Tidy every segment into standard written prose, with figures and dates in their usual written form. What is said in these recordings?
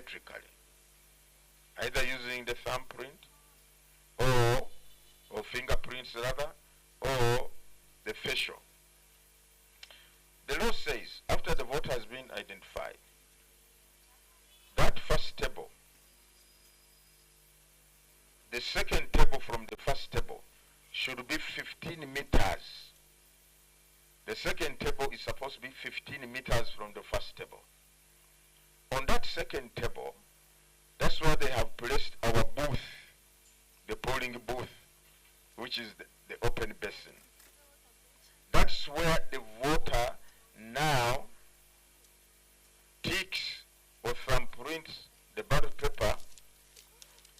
biometrically, either using the thumbprint or fingerprints rather, or the facial. The law says after the voter has been identified, that first table, the second table from the first table should be 15 meters. The second table is supposed to be 15 meters from the first table. On that second table, that's where they have placed our booth, the polling booth, which is the open basin. That's where the voter now ticks or thumbprints the ballot paper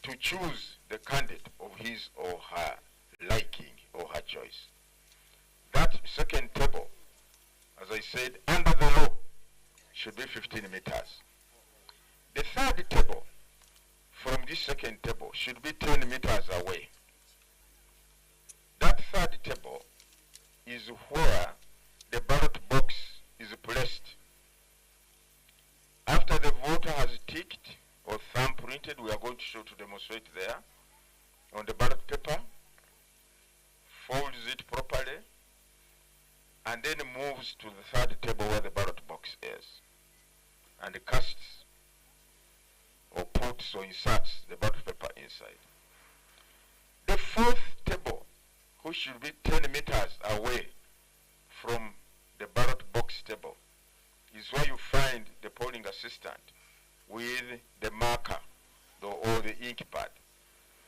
to choose the candidate of his or her liking or her choice. That second table, as I said, under the law, should be 15 meters. The third table from this second table should be 10 meters away. That third table is where the ballot box is placed. After the voter has ticked or thumbprinted, we are going to show to demonstrate there, on the ballot paper, folds it properly, and then moves to the third table where the ballot box is, and casts or puts or inserts the ballot paper inside. The fourth table, which should be 10 meters away from the ballot box table, is where you find the polling assistant with the marker or the ink pad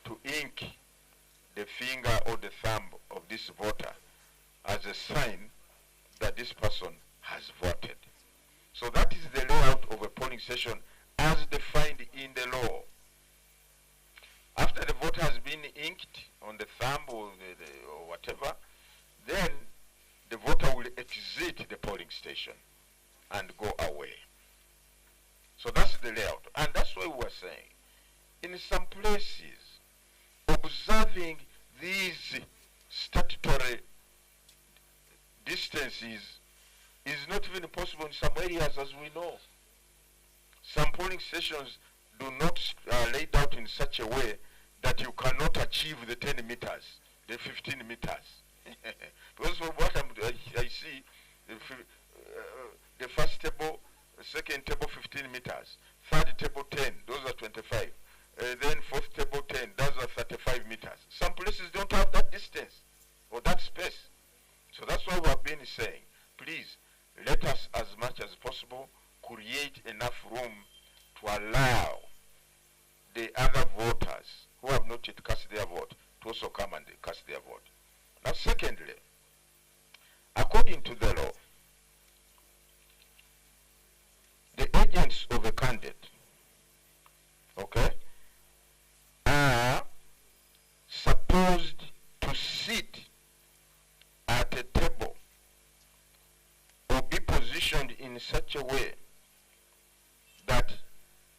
to ink the finger or the thumb of this voter as a sign that this person has voted. So that is the layout of a polling station as defined in the law. After the voter has been inked on the thumb or or whatever, then the voter will exit the polling station and go away. So that's the layout. And that's what we were saying. In some places, observing these statutory distances is not even possible in some areas, as we know. Some polling stations do not laid out in such a way that you cannot achieve the 10 meters, the 15 meters. Because from what I see, the first table, second table 15 meters, third table 10, those are 25. Then fourth table 10, those are 35 meters. Some places don't have that distance or that space. So that's why we have been saying, please, let us as much as possible create enough room to allow the other voters who have not yet cast their vote to also come and cast their vote. Now secondly, according to the law, the agents of a candidate, okay, are supposed to sit at a table or be positioned in such a way that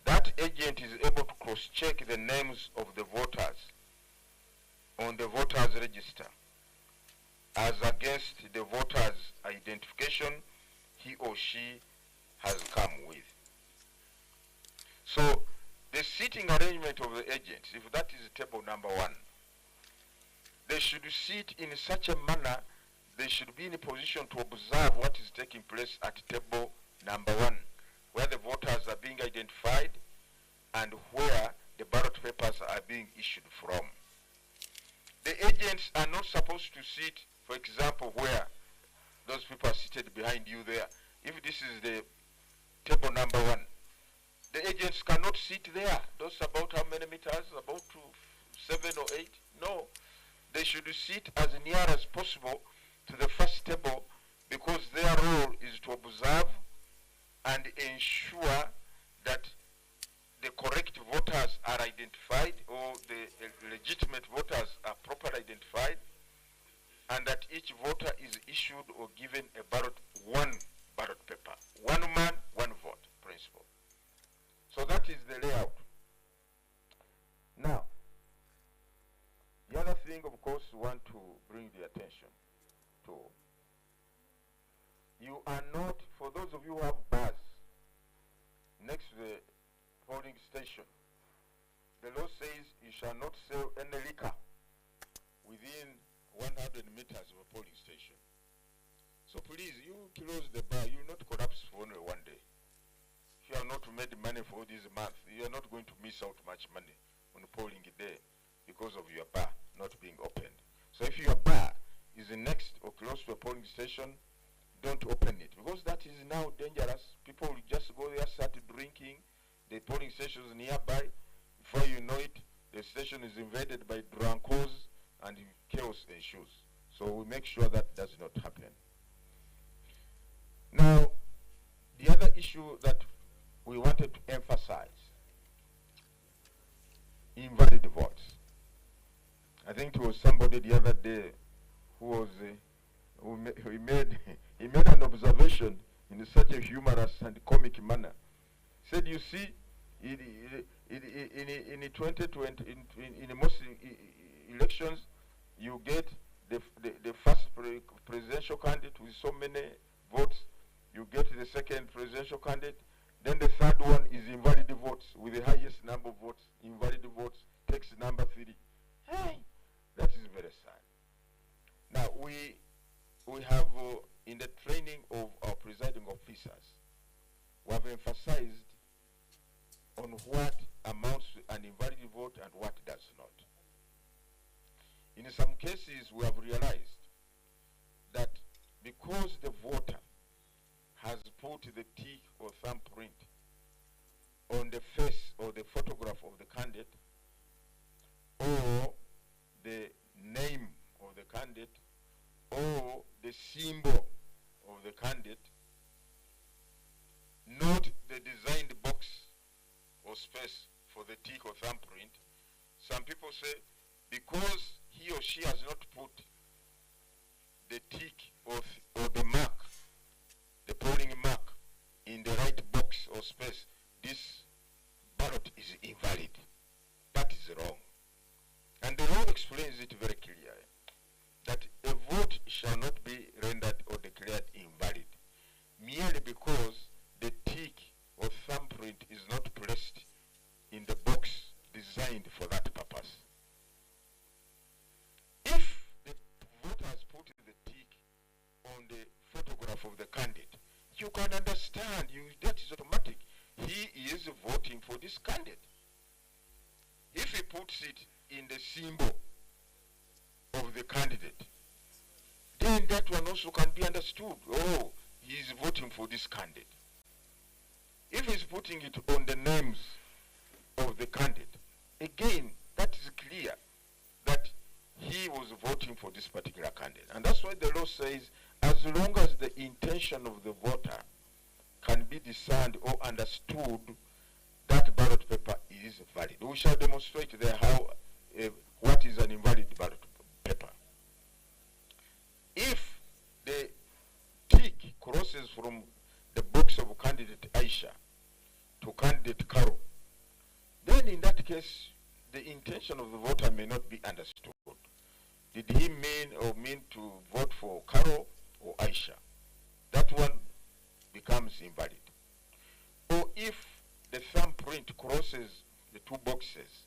that agent is able to cross-check the names of the voters on the voters register as against the voter's identification he or she has come with. So the seating arrangement of the agents, if that is table number 1, they should sit in such a manner they should be in a position to observe what is taking place at table number 1, where the voters are being identified and where the ballot papers are being issued from. The agents are not supposed to sit, for example, where those people are seated behind you there. If this is the table number 1, the agents cannot sit there. Those about how many meters? About 7 or 8? No. They should sit as near as possible to the first table, because their role is to observe and ensure that the correct voters are identified, or the legitimate voters are properly identified, and that each voter is issued or given a ballot, one ballot paper. One man, one vote principle. So that is the layout. Now, the other thing, of course, we want to bring the attention to, you are not, for those of you who have bars next to the polling station. The law says you shall not sell any liquor within 100 meters of a polling station. So please, you close the bar, you will not collapse for only one day. If you have not made money for this month, you are not going to miss out much money on polling day because of your bar not being opened. So if your bar is next or close to a polling station, don't open it, because that is now dangerous. People will just go there, start drinking. The polling station is nearby. Before you know it, the station is invaded by drunkos and chaos ensues. So we make sure that does not happen. Now, the other issue that we wanted to emphasize, invalid votes. I think it was somebody the other day who was he made an observation in such a humorous and comic manner. He said, you see, in 2020, in most elections, you get the first presidential candidate with so many votes, you get the second presidential candidate, then the third one is invalid votes with the highest number of votes. Invalid votes takes number 3. Hey, that is very sad. Now we have in the training of our presiding officers, we have emphasized on what amounts to an invalid vote and what does not. In some cases, we have realized that because the voter has put the tick or thumbprint on the face or the photograph of the candidate or the name of the candidate or the symbol of the candidate, not the designed box or space for the tick or thumbprint, some people say because he or she has not put the tick or the mark, the polling mark, in the right box or space, this ballot is invalid. That is wrong. And the law explains it very clearly, that a vote shall not be rendered or declared invalid merely because the tick or thumbprint is not placed in the box designed for that purpose. If the voter has put the tick on the photograph of the candidate, you can understand, that is automatic. He is voting for this candidate. If he puts it in the symbol of the candidate, then that one also can be understood. Oh, he is voting for this candidate. If he's putting it on the names of the candidate, again, that is clear that he was voting for this particular candidate. And that's why the law says, as long as the intention of the voter can be discerned or understood, that ballot paper is valid. We shall demonstrate there how what is an invalid ballot paper. If the tick crosses from the box of candidate Aisha to candidate Karo, then in that case, the intention of the voter may not be understood. Did he mean to vote for Karo or Aisha? That one becomes invalid. Or if the thumbprint crosses the two boxes,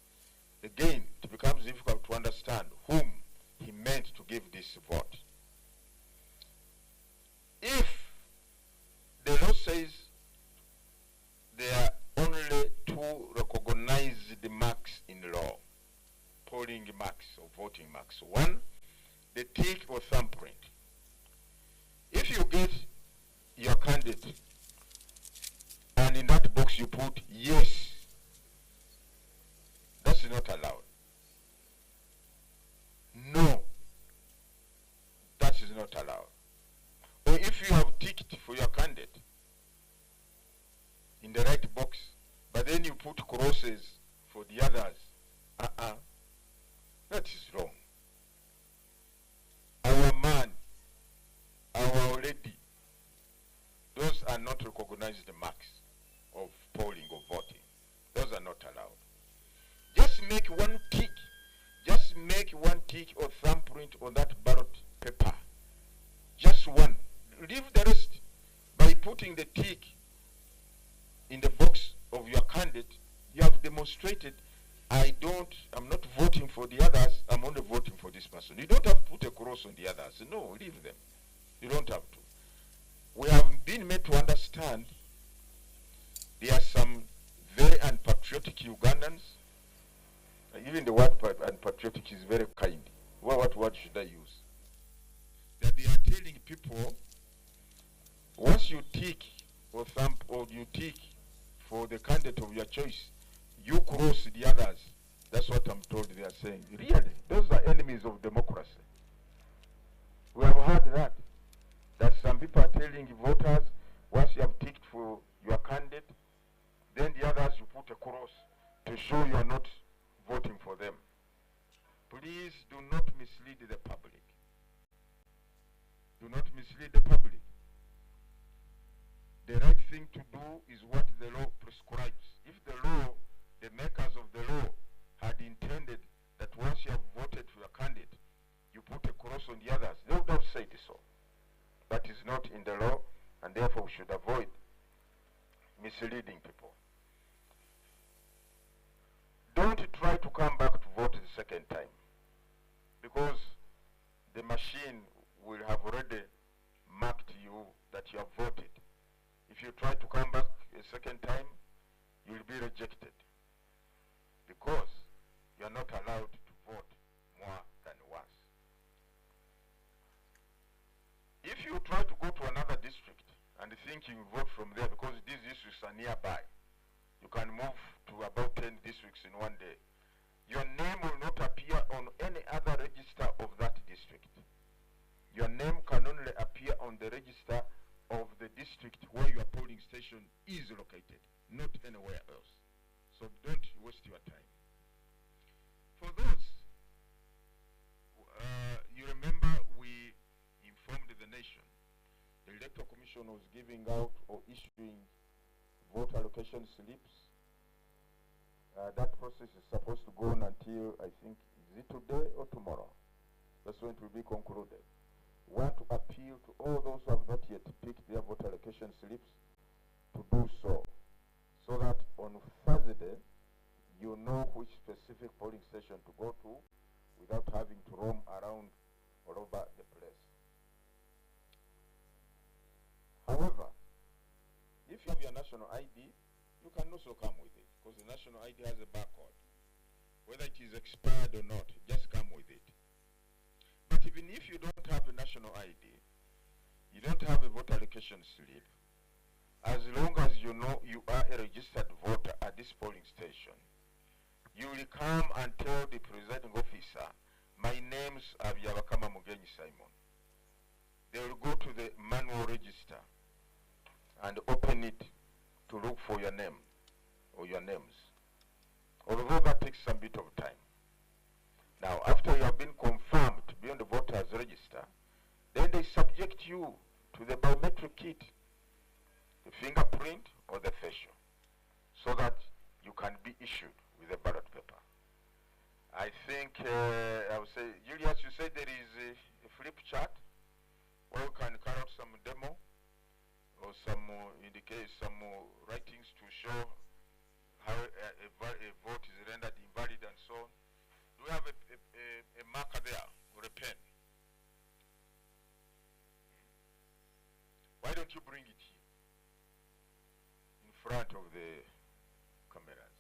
again, it becomes difficult to understand whom he meant to give this vote. If the law says there are only 2 recognized marks in law, polling marks or voting marks. One, the tick or thumbprint. If you get your candidate and in that box you put yes, that's not allowed. No, that is not allowed. Or if you have ticked for your candidate in the right box, but then you put crosses for the others, that is wrong. Our man, our lady, those are not recognized marks of polling or voting. Those are not allowed. Just make one tick. Just make one tick or thumbprint on that ballot paper. Just one. Leave the rest. By putting the tick in the box of your candidate, you have demonstrated, I'm not voting for the others, I'm only voting for this person. You don't have to put a cross on the others. No, leave them. You don't have to. We have been made to understand there are some very unpatriotic Ugandans. Even the word unpatriotic is very kind. What word should I use? That they are telling people, once you tick or thump or you tick for the candidate of your choice, you cross the others. That's what I'm told they are saying. Really, those are enemies of democracy. We have heard that some people are telling voters, once you have ticked for your candidate, then the others you put a cross to show you are not voting for them. Please do not mislead the public. Do not mislead the public. The right thing to do is what the law prescribes. If the law, the makers of the law, had intended that once you have voted for your candidate, you put a cross on the others, they would have said so. That is not in the law, and therefore we should avoid misleading people. Don't try to come back to vote the second time, because the machine will have already marked you that you have voted. If you try to come back a second time, you will be rejected, because you are not allowed to vote more than once. If you try to go to another district and think you vote from there, because these districts are nearby, you can move to about 10 districts in one day, your name will not appear on any other register of that district. Your name can only appear on the register of the district where your polling station is located, not anywhere else. So don't waste your time. For those, you remember we informed the nation. The Electoral Commission was giving out or issuing vote allocation slips. That process is supposed to go on until, I think, is it today or tomorrow? That's when it will be concluded. We want to appeal to all those who have not yet picked their vote allocation slips to do so that on Thursday, you know which specific polling station to go to without having to roam around all over the place. However, if you have your national ID, you can also come with it, because the national ID has a barcode. Whether it is expired or not, just come with it. But even if you don't have a national ID, you don't have a voter allocation slip, as long as you know you are a registered voter at this polling station, you will come and tell the presiding officer, my name's Abyabakama Mugenyi Simon. They will go to the manual register and open it to look for your name or your names. Although that takes some bit of time. Now, after you have been confirmed to be on the voters register, then they subject you to the biometric kit, the fingerprint or the facial, so that you can be issued with a ballot paper. I think, I would say, Julius, you said there is a flip chart where we can carry out some demo or some indicate some writings to show how a vote is rendered invalid and so on. Do we have a marker there or a pen? Why don't you bring it here in front of the cameras?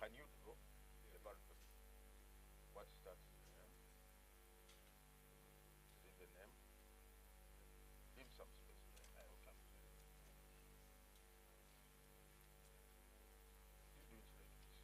Can you draw the ballot paper? What starts in the name? In the name? Leave some space there. I will come to it. You do it like this.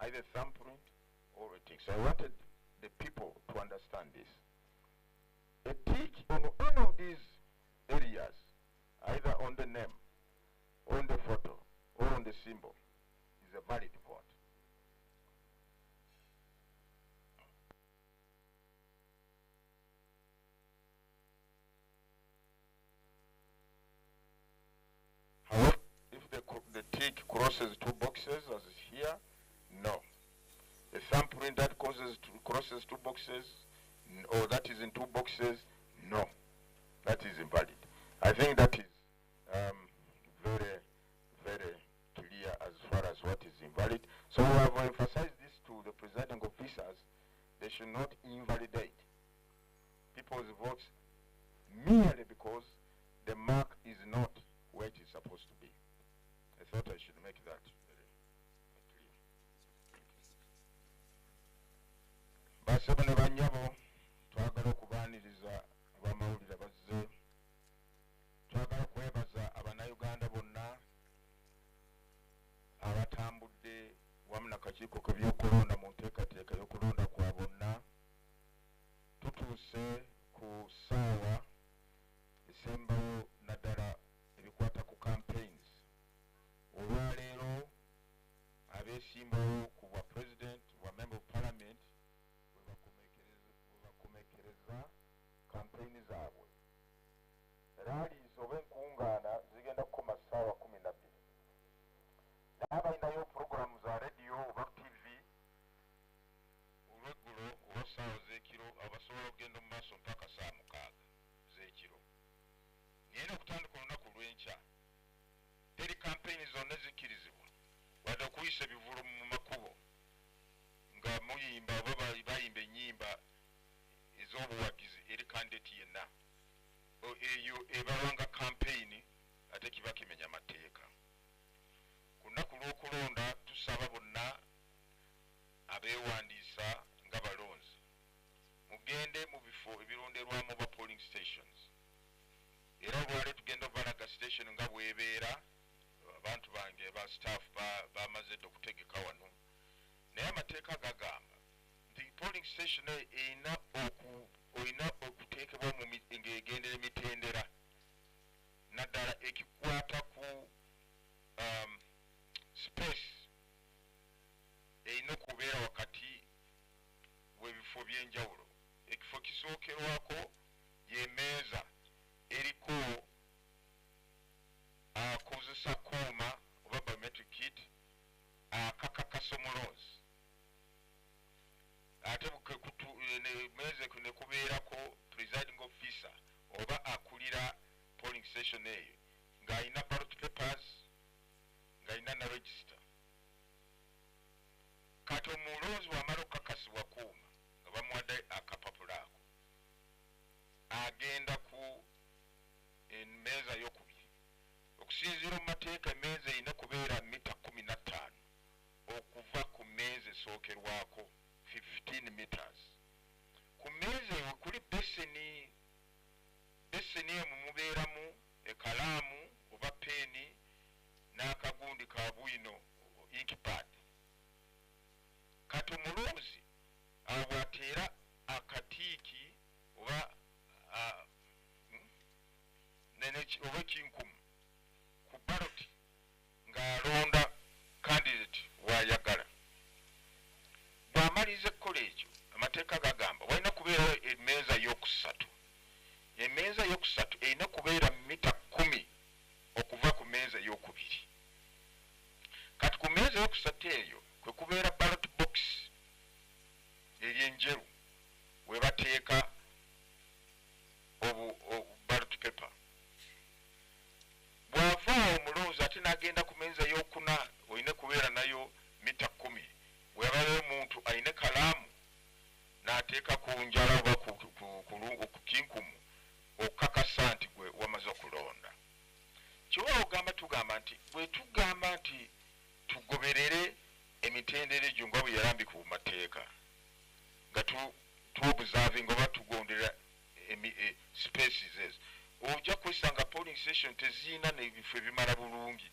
either thumbprint or a tick. So I wanted the people to understand this. A tick on any of these areas, either on the name, on the photo, or on the symbol, is a valid vote. However, if the tick crosses two boxes, as is here, no. A thumbprint that crosses two boxes, or that is in two boxes, no. That is invalid. I think that is very, very clear as far as what is invalid. So we have emphasized this to the presiding officers. They should not invalidate people's votes merely because the mark is not where it is supposed to be. I thought I should make that very clear. Basebo ne banyabo twagala okubaaniriza abamawulire bazze, twagala kwebaza abannayuganda bonna abatambudde wamu n'akakiiko k'ebyokulonda mu nteekateeka y'okulonda kwa bonna. Tutuuse ku ssaawa esembayo naddala ebikwata ku campaigns. Olwaleero abeesimbawo ku bwa president, bwa member of parliament bwe bakomekereza campaign zaabwe. Rallies oba enkungaana zigenda kukoma ssaawa 12. N'abalinayo program za radio oba TV olweggulo oba ssaawa z'ekiro abasobola okugenda mu maaso mpaka saa 6 z'ekiro. Naye n'okutandika olunaku lw'enkya teri campaign zonna zikkirizibwa wadde okuyisa ebivulo mu makubo nga muyimba oba bayimba ennyimba ez'obuwagizi eri kandidate yenna. Eyo ebawanga campaign ate kiba kimenya mateeka. Ku lunaku lw'okulonda tusaba bonna abeewandiisa nga balonzi mugende mu bifo ebironderwamu ba polling stations. Era olwaleero tugenda obalaga station nga bw'ebeera. Abantu bange ba staff bamaze dde okutegeka wano, naye amateeka gagamba nti polling station erina okuteekebwa ng'egendera emitendera naddala ekikwata ku space erina okubeera wakati w'ebifo by'enjawulo. Ekifo kisookerwako y'emeeza eriko akozesa kooma oba biometric kit akakakasa omulonzi. Ate meeza ne kubeerako presiding officer oba akulira polling station eyo ng'alina ballot papers, ng'alina na register. Kati omulonzi wamala okukakasibwa kuuma nga bamuwadde akapapula ako, agenda ku emmeeza y'okubiri. Okusinziira mu mateeka emmeeza erina kubeera mita 15 okuva ku mmeeza esookerwako 15 meters. Ku mmeeza eyo kuli beseni eyo mubeeramu ekalaamu oba peeni n'akagundi ka bwino inkpad. Kati omulonzi awo bw'ateera akatiiki oba ekinkumu ku baloti ng'alonda candidate w'ayagala. Bw'amaliriza ekkola ekyo, amateeka gagamba walina kubeerayo emmeeza y'okusatu. Emmeeza y'okusatu erina kubeera mita 10 okuva ku mmeeza y'okubiri. Kati ku mmeeza y'okusatu eyo kwe kubeera ballot box eryenjeru we bateeka ballot paper. Bw'avaawo omulonzi ate n'agenda ku mmeeza y'okuna olina kubeera nayo mita 10. Webayo omuntu alina kalaamu n'ateeka ku njala oba ku kinkumu okukakasa nti gwe wamaze okulonda. Kiwa ogamba tugamba nti bwe tugamba nti tugoberere emitendera egyo nga bwe yalambika mu mateeka nga tuobserving oba tugondera spaces ezo, ojja kwesanga polling station teziina n'ebifo ebimala bulungi.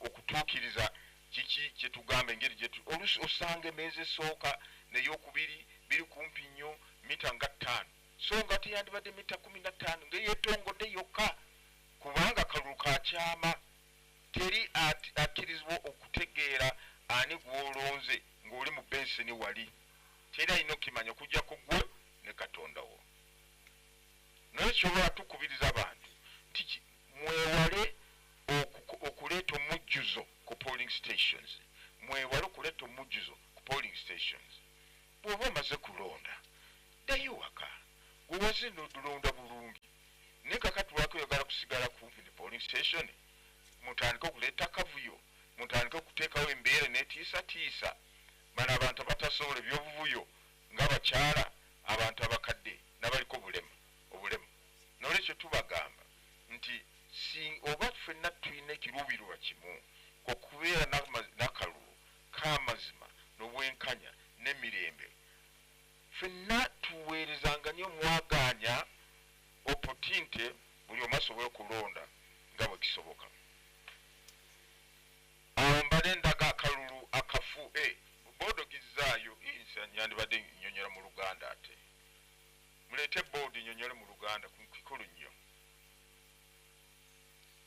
okutuukiriza kiki kyetugamba engeri gyetu oluusi osanga emmeeza esooka neyokubiri biri kumpi nnyo mita nga 5 so nga teyandibadde mita 15 ngayetongodde yokka kubanga kalulu kakyama teri akkirizibwa okutegeera ani gwolonze ng'oli mu benseni wali teri alina okukimanya okuggyako gwe ne katondawo naye kyobola tukubiriza abantu nti mwewale okuleeta omujjuzo ku polling stations mwewale okuleeta omujjuzo ku polling stations bw'oba omaze kulonda ddayo waka wewaze nodulonda bulungi naye kakati lwako oyagala kusigala kumpi ne polling station mutandike okuleeta akavuyo mutandike okuteekawo embeera netiisatiisa bano abantu abatasobola ebyobuvuyo ng'abakyala abantu abakadde n'abaliko obulemu nolwekyo tubagamba nti oba ffenna tulina ekiruubirirwa kimu okubeera n'akalulu k'amazima n'obwenkanya n'emirembe ffenna tuweerezanga nnyo mwaganya opportunity buli omu asobole okulonda nga bwe kisoboka awo mbale ndaga akalulu akafu boodogizaayo nyandibadde nnyonnyola mu luganda ate muleete boodi nnyonnyole mu luganda kikulu nnyo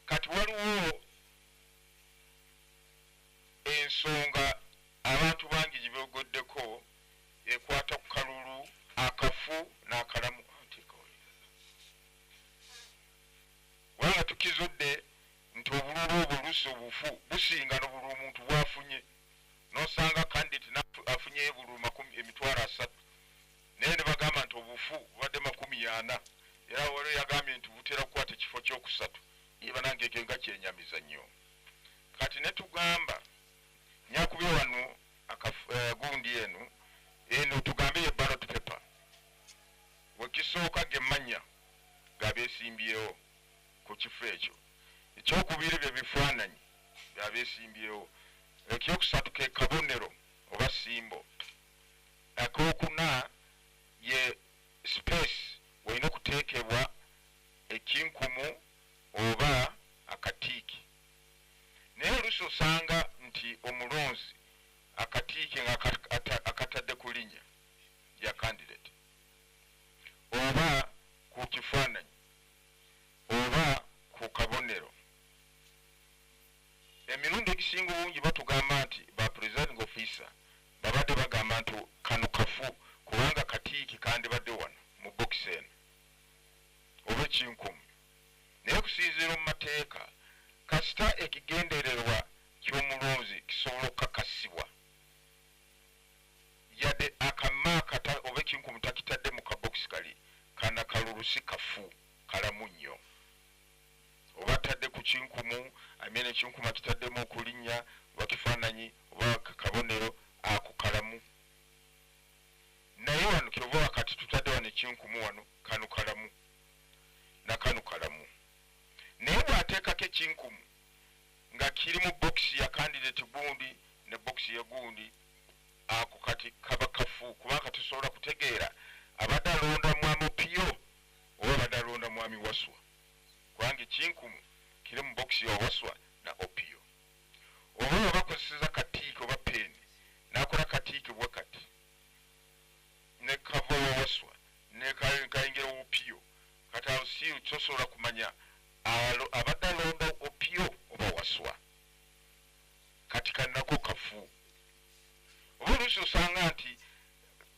kati waliwo ensonga abantu bangi gyebegoddeko ekwata ku kalulu akafu n'akalamu wanga tukizudde nti obululu obwo oluusi obufu businga n'obululu omuntu bwafunye n'osanga kandidate afunyeyo bululu 300 naye ne bagamba nti obufu bubadde 40 era waliwo yagambye nti butera kukwata ekifo kyokusatu iba nange nga kyenyamiza nnyo kati ne tugamba nyakubye wano gundi eno tugambe ye ballot paper wekisooka gemanya gabeesimbyewo ku kifo ekyo ekyokubiri bye bifaananyi byabeesimbyewo ekyokusatu ke kabonero oba simbo akokuna ye space walina okuteekebwa ekinkumu oba akatiiki naye oluusi osanga nti omulonzi akatiiki nga akatadde ku linnya lya candidate oba ku kifaananyi oba ku kabonero emirundi egisinga obungi batugamba nti ba presiding officer babadde bagamba nti kano kafu kubanga katiiki kandibadde wano mu bokisi eno oba ekinkumi naye kusinziira mu mateeka kasita ekigendererwa ky'omulonzi kisobola okukakasibwa yadde akamaakata oba ekinkumi takitadde mu kabokisi kali kana kalulu si kafu kalamu nnyo oba atadde ku kinkumu amene ekinkumu akitaddemu okulinnya oba kifaananyi oba kabonero ako kalamu naye wano kyova wakati tutadde wano ekinkumu wano kano kalamu nakano kalamu naye bw'ateekako ekinkumu nga kiri mu bokisi ya candidate gundi ne bokisi ya gundi ako kati kaba kafu kubanga tusobola kutegeera abadde alonda mwami Opiyo oba abadde alonda mwami Waswa kubanga ekinkumu kiri mu bokisi ya Waswa na Opiyo oba bakozeseza katiiki oba peeni n'akola katiiki bwe kati ne kava wa Waswa ne kayingira Opiyo kati awo si tosobola kumanya abadde alonda Opiyo oba Waswa kati kanako kafu oba oluusi osanga nti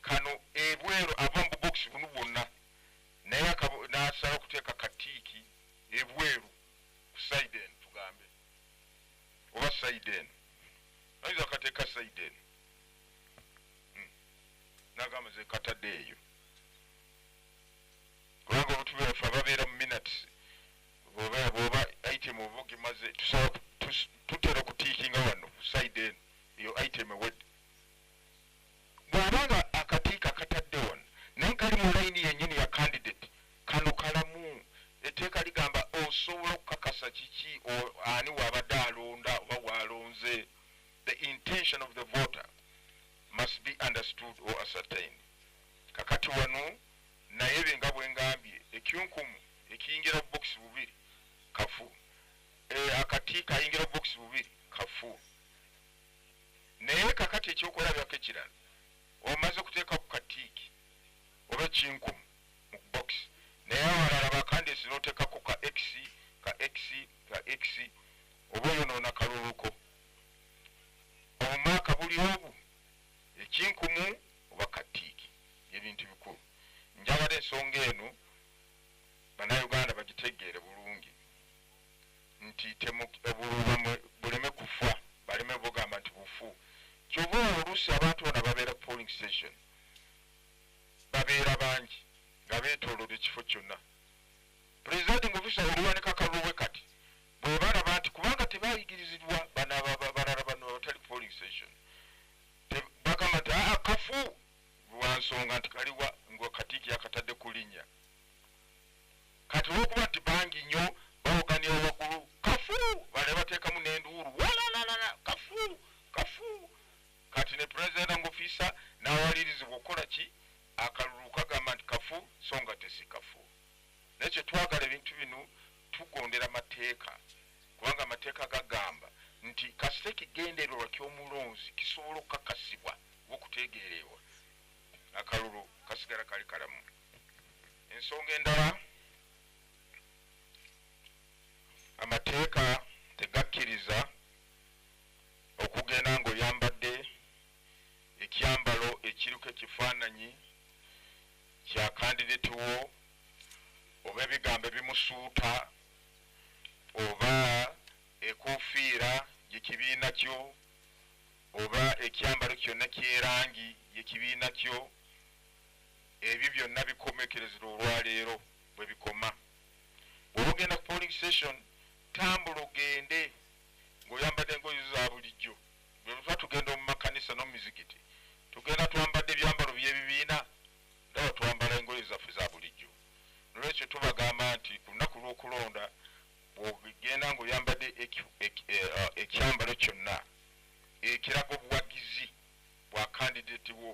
kano ebweru ava mu bokisi buno bwonna naye n'asala okuteeka katiiki ebweru ku sayidi eno tugambe oba sayidi eno ayinza akateeka sayidi eno n'agamba ze katadde eyo kubanga obutubeefu ababeera mu minutes bw'oba item oba ogimaze tusobola tutera okutiikinga wano sayidi eno eyo item ewedde bw'abanga akatiika akatadde wano naye kali mu layini yennyini ya candidate kano kalamu etteeka ligamba osobola okukakasa kiki ani wabadde alonda oba waalonze the intention of the voter must be understood or ascertained kakati wano naye benga bwe ngambye ekyunkumu ekiyingira box bubiri kafu akatiiko ayingira box bubiri kafu naye kakati ekyokulabirako ekirala omaze okuteeka ku katiiki oba kinkumu mu box naye awalala bakandesi n'oteekako ka x oba oyonoona kaluluko obumaaka buli obu ekinkumu oba katiiki ebintu bikulu njagala ensonga eno bannayuganda bagitegeere bulungi nti buleme kufa baleme bugamba nti bufu kyova oluusi abantu bonna babeera polling station babeera bangi nga beetooloola ekifo kyonna presiding officer oliwanika akalulu kati bwe balaba nti kubanga tebayigiriziddwa balala bano abatali polling station bagamba nti kafu lwansonga nti kaliwa nga katiiki yakatadde ku linnya kati olwokuba nti bangi nnyo bawoganira waggulu kafu bale bateekamu n'enduulu walalalala kafu kati ne presiding officer n'awalirizibwa okukola ki akalulu kagamba nti kafu so nga tesi kafu naye kyetwagala ebintu bino tugondera mateeka kubanga amateeka gagamba nti kasita ekigendererwa ky'omulonzi kisobola okukakasibwa oba okutegeererwa akalulu kasigala kali kalamu ensonga endala amateeka tegakkiriza okugenda ng'oyambadde ekyambalo ekiriko ekifaananyi kya kandidate wo oba ebigambo ebimusuuta oba ekofiira yekibiina kyo oba ekyambalo kyonna kyerangi yekibiina kyo ebyo byonna bikomekerezera olwaleero bwe bikoma bw'ogenda ku polling station tambula ogende ng'oyambadde engoye za bulijjo bwe tuba tugenda mu makanisa n'omumizigiti tugenda twambadde ebyambalo by'ebibiina ndaba twambala engoye zaffe za bulijjo nolwekyo tubagamba nti ku lunaku lw'okulonda bw'ogenda ng'oyambadde ekyambalo kyonna ekiraga obuwagizi bwa kandidate wo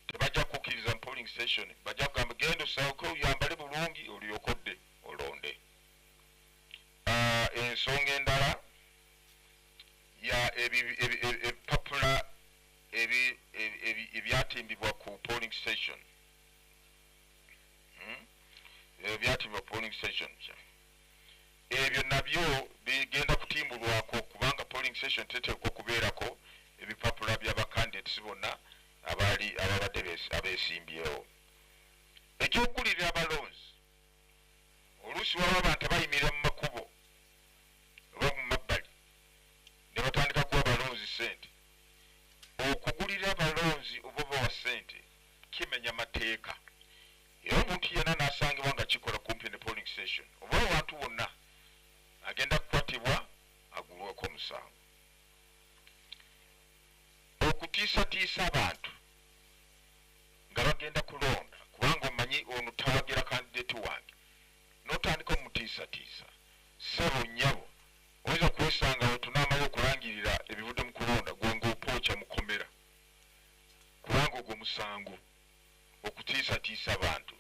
tebajja kukkiriza mu polling station bajja kugamba genda osawuke oyambale bulungi olyokodde olonde ensonga endala ya ebipapula ebyatimbibwa ku polling station byatimbibwa polling station ebyo nabyo bigenda kutimbulwako kubanga polling station teteekwa okubeerako ebipapula by'abakandidates bonna ababadde abeesimbyewo ekyokulirira abalonzi oluusi waba abantu abayimirira mu makubo oba mu mabbali ne batandika kuwa abalonzi ssente okugulira abalonzi oba bawa ssente kimenya mateeka era omuntu yenna n'asangibwa nga kikola kumpi ne polling station oba abantu bonna agenda kukwatibwa agulweko omusango okutiisatiisa abantu nga bagenda kulonda kubanga omanyi ono tawagira kandidate wange n'otandika omutiisatiisa ssebo nnyabo oyinza kwesanga we tunaamayo okulangirira ebivudde mu kulonda gwe ng'opookya mukomera kubanga ogwo musango okutiisatiisa abantu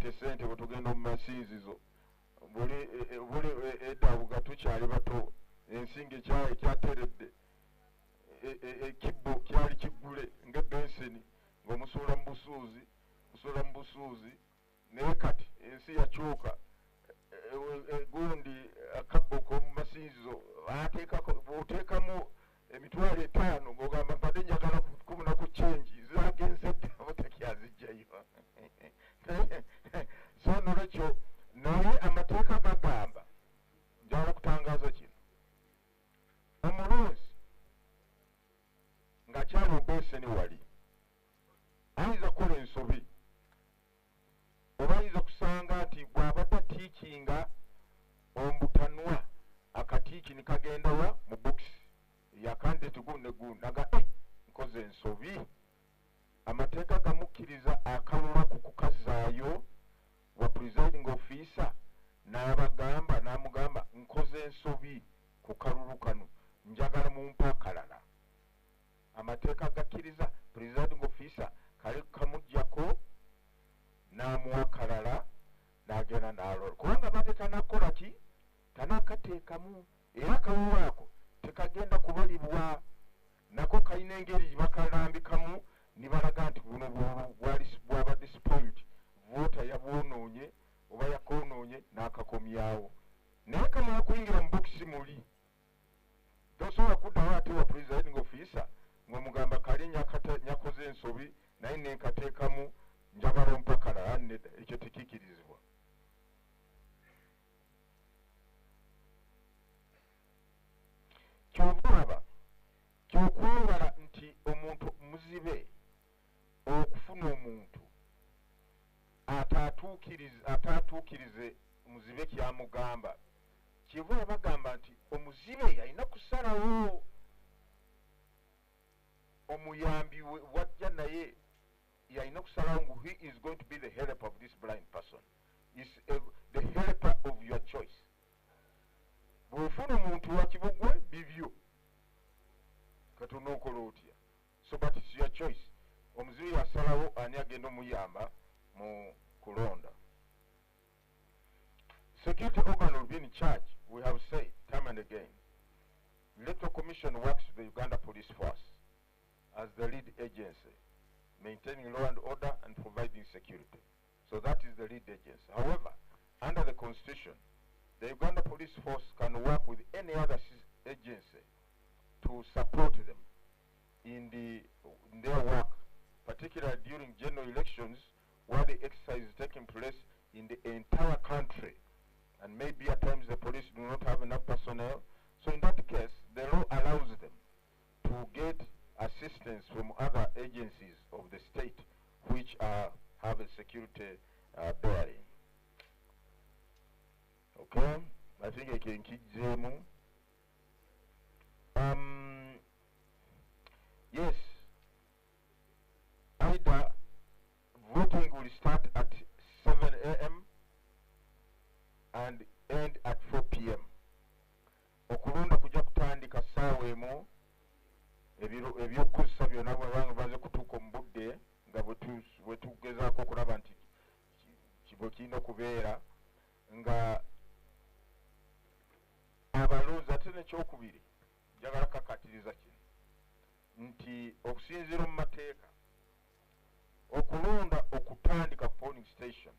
ate sente bwetugenda mu masinzizo buli eddabuga tukyali bato ensinga ekyateredde ekibbo kyali kiggule ng'ebenseni ng'omusuula mu busuuzi naye kati ensi yakyuka gundi akabbo k'omu masinzizo bw'oteekamu emitwalo 5 ng'ogamba mpadde njagala kubuna ku kyenji zagenze dda obutekyazijjayo so nolwekyo naye amateeka gagamba njagala kutangaza kino omulunzi ng'akyali obeseni wali ayinza kukola ensobi oba ayinza kusanga nti bw'abadde tiikinga ombutanwa akatiiki ne kagenda wa mu bokisi yakandidate gundi ne gundi naga nkoze ensobi amateeka gamukkiriza akalula ku kukazaayo wa presiding officer n'amugamba nkoze ensobi ku kalulu kano njagala mumpa akalala amateeka gakkiriza presiding officer kale kamuggyako n'amuwa akalala n'agenda n'alola kubanga badde tanakola ki tanakateekamu era akalulu ako tekagenda kubalibwa nako kalina engeri gye bakalambikamu ne balaga nti buno bwabadde spoiled voota yabwonoonye oba yakoonoonye n'akakomyawo naye kamala kuyingira mu bokisi muli tosobola kuddawo ate wa presiding officer ng'omugamba kali nyakoze ensobi naye nenkateekamu njagala ompakalala nedda ekyo tekiikirizibwa kyova kyokwewala nti omuntu muzibe okufuna omuntu ataatuukirize muzibe kyamugamba kyeva bagamba nti omuzibe yalina kusalawo omuyambi wajja naye yalina kusalawo ngu he is going to be the helper of this blind person is the helper of your choice bw'ofuna omuntu wa kibugwe bibyo katonookola otya so but it's your choice omuzibe yasalawo ani agenda omuyamba mu kulonda security organ will be in charge. We have said time and again electoral commission works with the Uganda Police Force as the lead agency maintaining law and order and providing security. So that is the lead agency. However, under the constitution, the Uganda Police Force can work with any other agency to support them in their work, particularly during general elections where the exercise is taking place in the entire country. And maybe at times the police do not have enough personnel. So in that case, the law allows them to get assistance from other agencies of the state which have a security bearing. Okay, I think I can keep them. Yes, either voting will start at 7 a.m. and end at 4 p.m. okulonda kujja kutandika ssaawa emu ebyokukozesa byonna bwebanga baze kutuuka mu budde nga bwe tugezaako okulaba nti kibo kirina okubeera nga abalonzi ate nekyokubiri njagala kakatiriza kino nti okusinziira mu mateeka okulonda okutandika ku polling station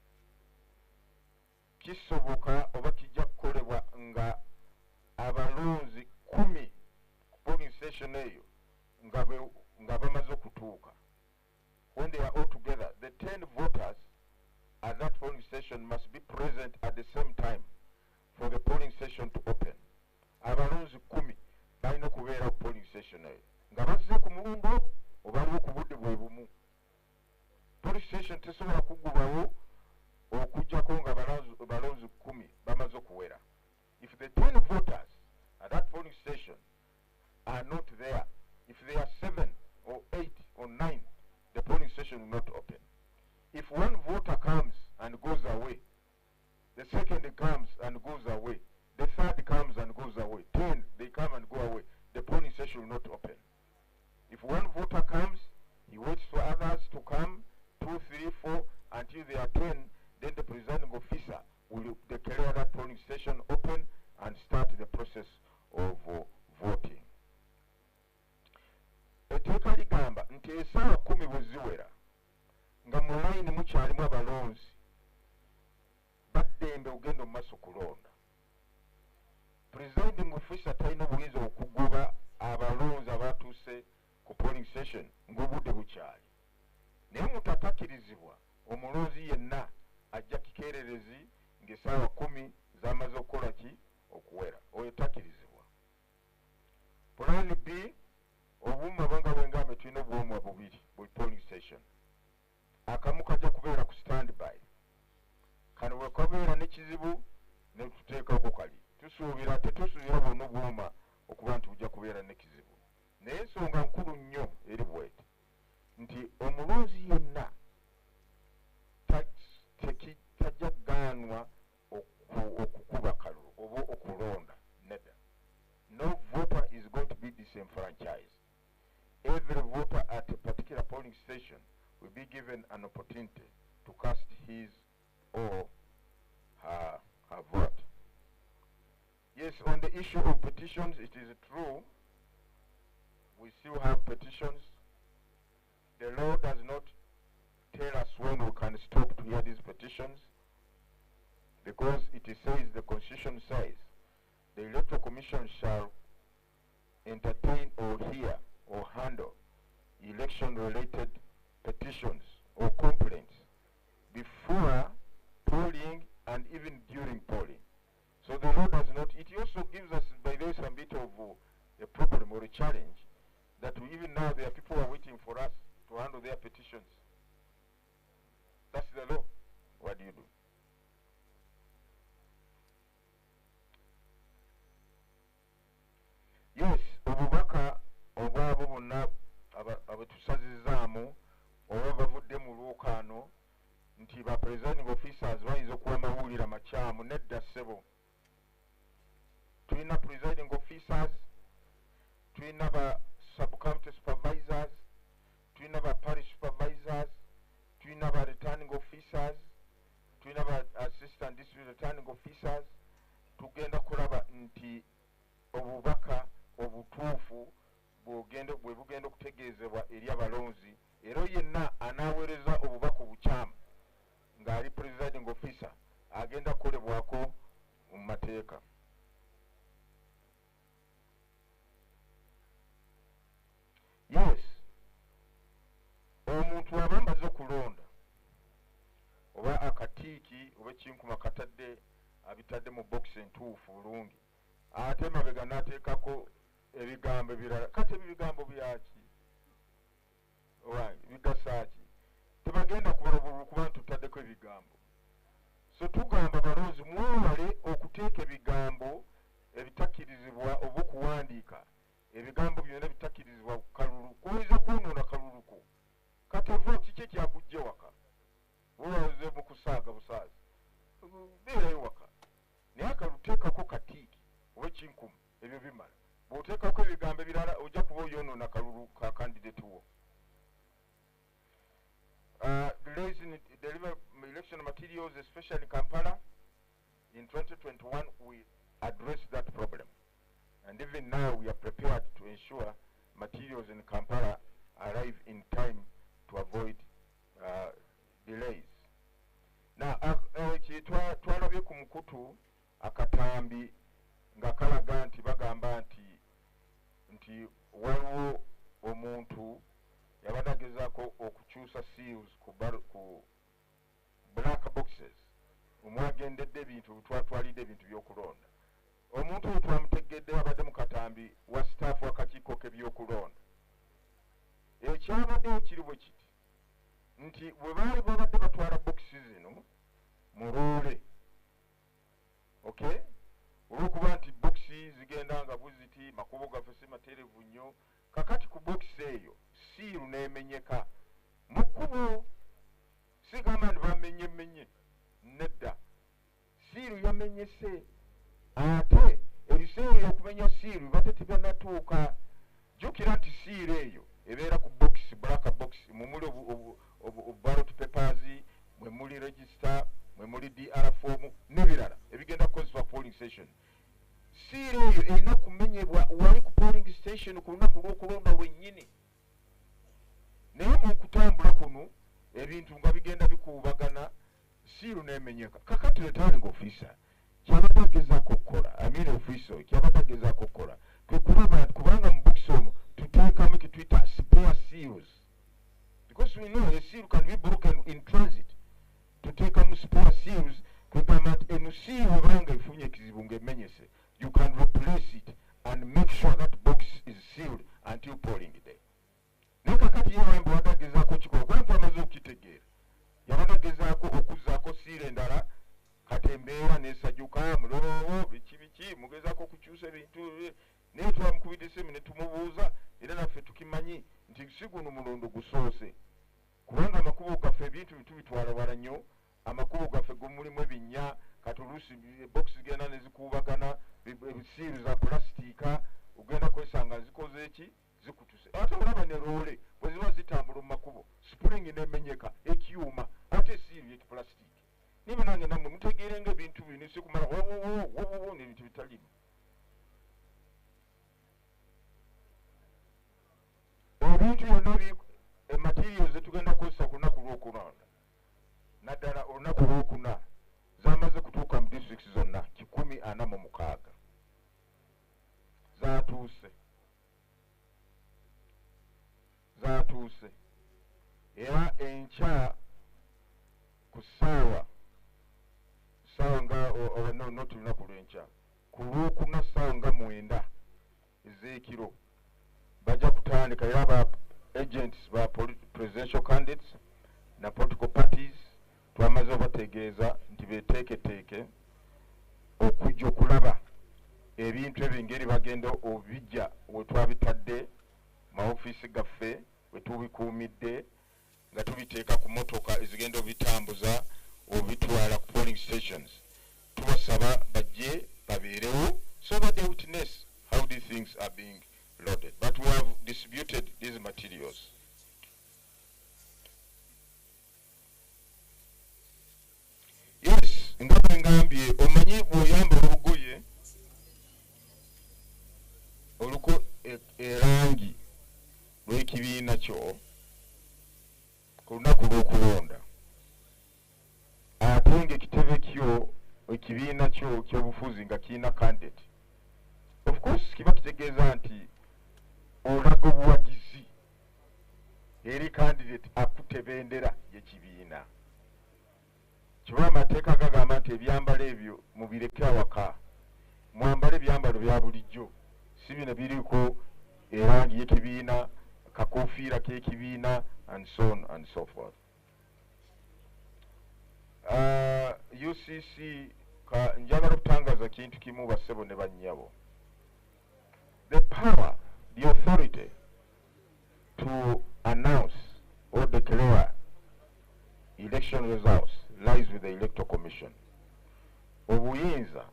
kisoboka oba kijja kukolebwa nga abalonzi 10 ku polling station eyo nga bamaze okutuuka. When they are all together, the 10 voters at that polling station must be present at the same time for the polling station to open. Abalonzi 10 balina okubeera ku polling station eyo nga bazze ku mulundi oba aliwo ku budde bwe bumu. Polling station tesobola kuggulwawo okujjako nga balonzi 10 bamaze okuwera. If the 10 voters at that polling station are not there, if there are 7 or 8 or 9, the polling station will not open. If one voter comes and goes away, the second comes and goes away, the third comes and goes away, 10, they come and go away, the polling station will not open. If one voter comes, he waits for others to come, 2, 3, 4, until there are 10, then the presiding officer will declare that polling station open and start the process of voting. Etteeka ligamba nti essaawa 10 bwe ziwera nga mu layini mukyalimu abalonzi baddembe ogenda mu maaso kulonda. Presiding officer talina obuyinza okugoba abalonzi abatuuse ku polling station ng'obudde bukyali. Naye mutattakkirizibwa omulonzi yenna ajja kikeererezi ng'essaawa 10 zamaze okukola ki okuwera. Oyo takkirizibwa. Plan B, obuuma bwanga bwengambye tulina obuuma bubiri buli polling station. Akamu kajja kubeera ku standby. Kano bwe kabeera n'ekizibu ne tuteekako kali. Tetusuubira bwonna obuuma okuba nti bujja kubeera n'ekizibu. Naye ensonga nkulu nnyo eri bweti nti omulonzi yenna tajja kugaanwa okukuba kalulu oba okulonda. Nedda. No voter is going to be disenfranchised. Every voter at a particular polling station will be given an opportunity to cast his or her vote. Yes, on the issue of petitions, it is true we still have petitions. The law does not tell us when we can stop to hear these petitions, because it says, the Constitution says, the Electoral Commission shall entertain or hear or handle election-related petitions or complaints before polling and even during polling. So the law does not. It also gives us, by the way, some bit of a problem or a challenge that even now there are people who are waiting for us to handle their petitions. That's the law. What do you do? Yes, obubaka obwabo bonna abetusazizaamu oba bavudde mu lwokaano nti ba presiding officers bayinza okuwa amawulire amakyamu. Nedda ssebo. Tulina presiding officers, tulina ba sub-county supervisors, tulina ba parish supervisors, tulina ba returning officers, tulina ba assistant district returning officers. Tugenda kulaba nti obubaka obutuufu bwe bugenda okutegeezebwa eri abalonzi, era yenna anaaweereza obubaka obukyamu ng'ali presiding officer agenda kukolebwako mu mateeka. Yes, omuntu aba amaze okulonda oba akatiiki oba ekinkuma katadde abitadde mu bokisi entuufu bulungi, ate mabega n'ateekako ebigambo ebirala. Kati ebigambo byaki? Bigasa ki? Tebagenda kubalabulwa kuba nti tutaddeko ebigambo. So tugamba balonzi mwewale okuteeka ebigambo ebitakkirizibwa oba okuwandiika ebigambo byonna bitakkirizibwa ku kalulu. Kuyinza kwonoona kalulu ko. Kati ova kiki ekyakujja waka? Weewaze mu kusaaga busaazi. Beerayo waka. Naye akalulu teekako katiiki oba ekinkumu, ebyo bimala. Bw'oteekako ebigambo ebirala ojja kuba oyoonoona kalulu ka candidate wo. Deliver election materials, especially in Kampala, in 2021, we addressed that problem. And even now, we are prepared to ensure materials in Kampala arrive in time to avoid delays. Now, twalabye ku mukutu akatambi nga kalaga nti bagamba nti waliwo omuntu yabadde agezaako okukyusa seals ku black boxes omwagendedde ebintu twatwalidde ebintu by'okulonda. Omuntu oyo twamutegedde abadde mu katambi wa staafu akakiiko k'ebyokulonda. Ekyabaddewo kiri bwe kiti nti bwe baali babadde batwala bokisi zino mu loole, okay, olw'okuba nti bokisi zigenda nga buziti makubo gaffe si mateerevu nnyo, kakati ku bokisi eyo siiru n'emenyeka mu kkubo. Sigamba nti bamenyemenye, nedda, siiru yamenyese. Ate ebiseera okumenya siiru bate tebannatuuka. Jjukira nti siiru eyo ebeera ku bokisi, black box, mumuli ballot papers, mwe muli register, DDR form n'ebirala ebigenda kukozesebwa polling station. Siiro eyo erina kumenyebwa wali ku polling station ku lunaku lw'okulonda lwennyini. Naye mu kutambula kuno ebintu nga bigenda bikuubagana, siiro n'emenyeka. Kakati returning officer kyabadde agezaako okukola, officer kyabadde agezaako okukola kwe kulaba nti kubanga mu books omwo tuteekamu kye tuyita spare seals, because we know a seal can be broken in transit. Tuteekamu spare seals kwegamba nti eno seal obanga efunye ekizibu ng'emenyese, you can replace it and make sure that box is sealed until polling day. Naye kakati ye wambe wadde agezaako okikola kuba twamaze okukitegeera, yabadde agezaako okuzzaako seal endala kati embeera n'esajjuka muloloowo biki mugezaako okukyusa ebintu, naye twamukubidde ssemu ne tumubuuza era naffe tukimanyi nti si guno mulundi gusoose, kubanga amakubo gaffe ebintu bitubitwala wala nnyo. Amakubo gaffe gumulimu ebinnya kati oluusi box zigenda ne zikuubagana, siiru za pulasitiika ogenda kwesanga zikoze eki zikutuse. Ate olaba ne roole bwe ziba zitambula mu makubo spring n'emenyeka ekyuma ate siiru y'ekipulasitiiki. Niba nange nammwe mutegeerenga ebintu bino si kumala wowowo n'ebintu bitalimu. Ebintu byonna materials zetugenda kukozesa ku lunaku lw'okulonda naddala olunaku lw'okuna zamaze kutuuka mu districts zonna 146 zatuuse era enkya ku ssaawa nga not lunaku lw'enkya ku lwokuna ssaawa nga 9 ez'ekiro bajja kutandika era ba agents ba presidential candidates na political parties twamaze obategeeza nti beteeketeeke okujja okulaba ebintu ebingeri bagenda obijja we twabitadde maofiisi gaffe we tubikuumidde nga tubiteeka ku motoka ezigenda obitambuza obitwala ku polling stations. Tubasaba bajje babeerewo so that they witness how these things are being loaded. But we have distributed these materials. Yes, nga ngambye omanyi bw'oyamba olugoye oluko erangi lw'ekibiina kyo ku lunaku lw'okulonda, ate ng'ekitebe kyo ekibiina kyo ky'obufuzi nga kirina candidate, of course kiba kitegeeza nti olaga obuwagizi eri candidate akutte bendera y'ekibiina. Kiba amateeka gagamba nti ebyambalo ebyo mubireke awaka, mwambale ebyambalo bya bulijjo, si bino biriko erangi y'ekibiina, kakofiira k'ekibiina and so on and so forth. UCC njagala okutangaza kintu kimu bassebo ne bannyabo. The power, the authority to announce or declare election results lies with the Electoral Commission. Obuyinza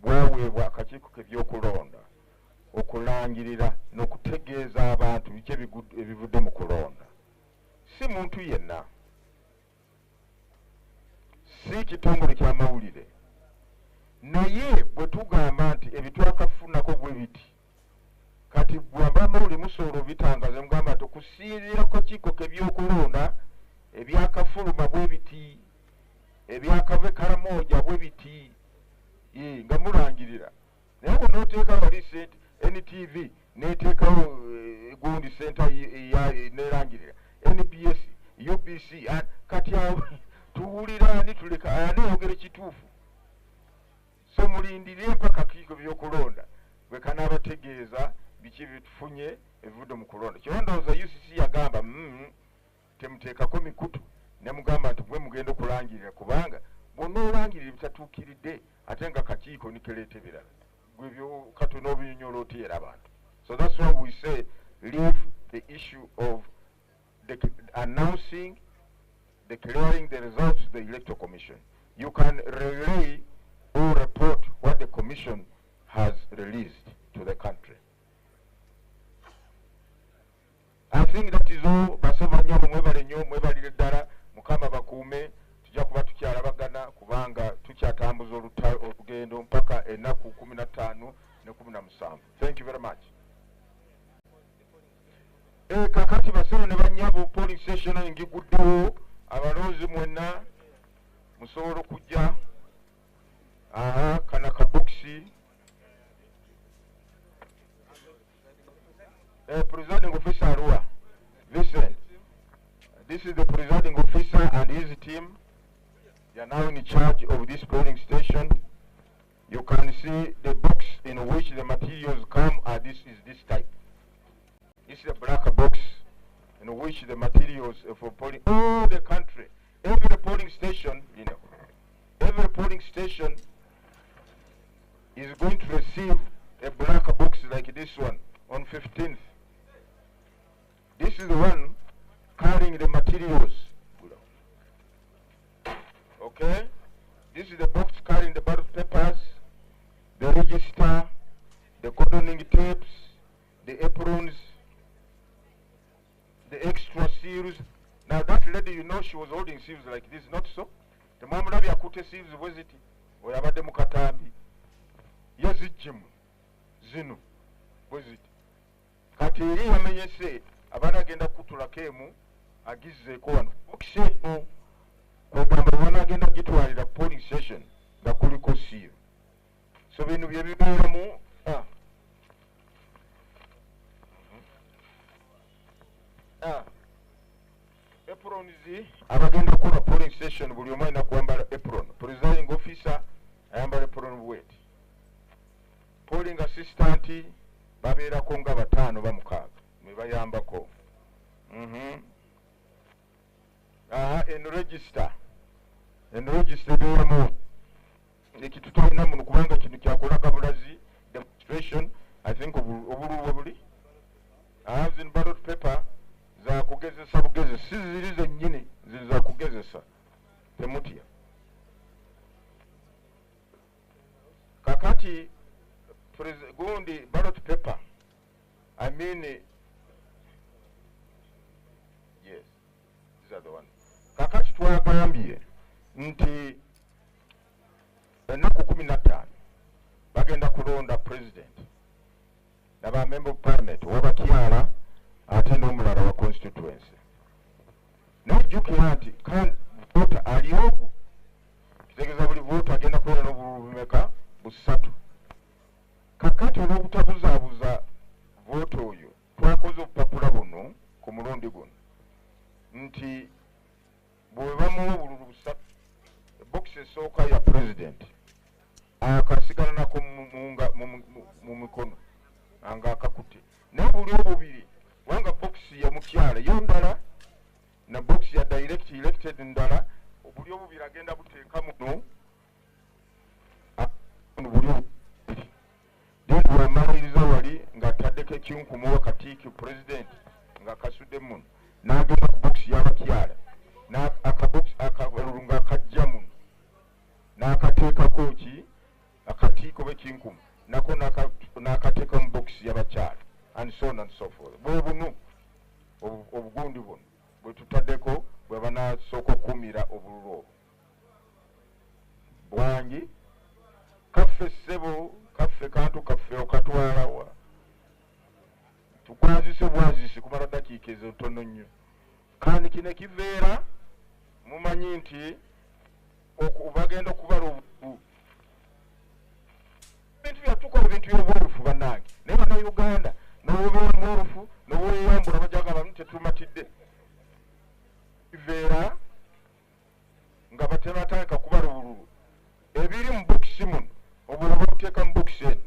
bwaweebwa akakiiko k'ebyokulonda okulangirira n'okutegeeza abantu biki ebivudde mu kulonda. Si muntu yenna, si kitongole ky'amawulire, naye bwe tugamba nti ebitwakafunako bwe biti kati bwamba amawulire musobola obitangaza mugamba nti okusinziira ku kakiiko k'ebyokulonda ebyakafuluma bwe biti, ebyakave Karamoja bwe biti, nga mulangirira. Naye bwe n'oteeka wali sente NTV n'eteekawo gundi senta n'erangirira NBS UBC kati awo tuwulira ani tuleka ani ayogera ekituufu. So mulindire mpaka akakiiko by'okulonda bwe kanaabategeeza biki bitufunye ebivudde mu kulonda. Kyondowooza UCC yagamba temuteekako mikutu ne mugamba nti bwe mugenda okulangirira kubanga bwonna olangirira bitatuukiridde ate nga kakiiko nikeleeta ebirala gwebyo katono obinyonyola oteera abantu. So that's why we say leave the issue of announcing, declaring the results to the Electoral Commission. You can relay or report what the Commission has released to the country. I think that is all. Basema nyo mwebale nnyo mwebalire ddala Mukama bakuume tujja kuba tukyalabagana kujja kana kaboxi presiding officer Arua Vincent. This is the presiding officer and his team. They are now in charge of this polling station. You can see the box in which the materials come. This is this type. This is a black box in which the materials for polling all the country, every polling station, every polling station is going to receive a black box like this one on 15th. This is the one carrying the materials. Okay? This is the box carrying the ballot papers, the register, the cordoning tapes, the aprons, the extra seals. Now that lady, she was holding seals like this, not so? The Mamrabi Akute seals, was it? Or Abade Mukatabi? Yes, it Jim. Zinu. Was it? Katiri Hamenye say, Abana Genda Kutula Kemu, Agize Koan. Okshepo, Kogamba Wana Genda Gitwari, the polling session, the Kuliko seal. So when we have apron is abagenda kukola polling station buli omu alina kwambala apron. Presiding officer ayambala apron weight. Polling assistant babeerako nga 5 ba 6 ne bayambako. En register beeramu ekintu tulina muno kubanga kino kyakolaga bulazi demonstration. I think obululu buli in ballot paper za kugezesa bugezesa siziri zennyini za kugezesa temutya. Kakati gundi ballot paper, I mean, yes, these are the ones. Kakati twagambye nti ennaku 15 bagenda kulonda president naba member of parliament wabakyala ate n'omulala wa constituency. N'ojjukira nti voota aliogu kitegeeza buli voota agenda kulonda n'obululu bumeka 3. Kakati olw'obutabuzaabuza voota oyo twakoze obupapula buno ku mulundi guno nti bwe bamuwa obululu 3 box esooka ya president akasigala nako mu mikono nga akakutte n'obuli obubiri wanga box ya mukyala yondala na box ya direct elected ndala obuli obubiri agenda buteeka muno buli obubiri then bwamaliriza wali ng'ataddeko ekinkumu wakatiiki president nga kasudde muno n'agenda ku box y'abakyala akabalulu ng'akajja muno n'akateekako ki akatiiko b'ekinkumu nako n'akateeka mu box y'abakyala and so on and so forth. Bwe buno obugundi buno bwe tutaddeko bwe banasooka okukumira obululu obwo bwangi kaffe ssebo kaffe kantu kaffe okatwalawa tukwazise bwazise kumala dakiika ezo ntono nnyo kandi kino kiveera mumanyi nti bagenda okubala obululu bintu byatukola bintu by'obwerufu bannange naye bannayuganda n'obubeera mwerufu n'obweyambula bajaga abantu tetumatidde kiveera nga batebatandika kubala obululu ebiri mu bokisi muno obululu babuteeka mu bokisi eno.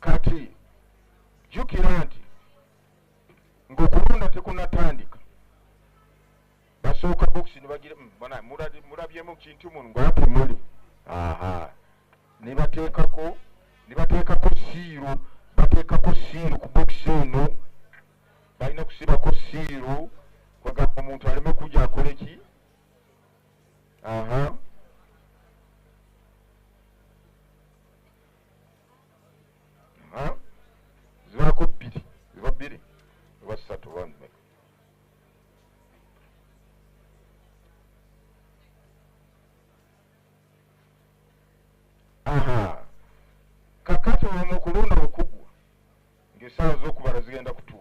Kati jjukira nti ng'okulonda tekunatandika basooka bokisi ne bagira mulabyemu kintu muno ng'ate muli ne bateekako siiru bateekako siiru ku bokisi eno balina kusibako siiru kwegamba omuntu aleme kujja akole ki zibaako 2 ziba 2 ziba 3 kakati olwo mu kulonda bwe kuggwa ng'essaawa z'okubala zigenda kutuuka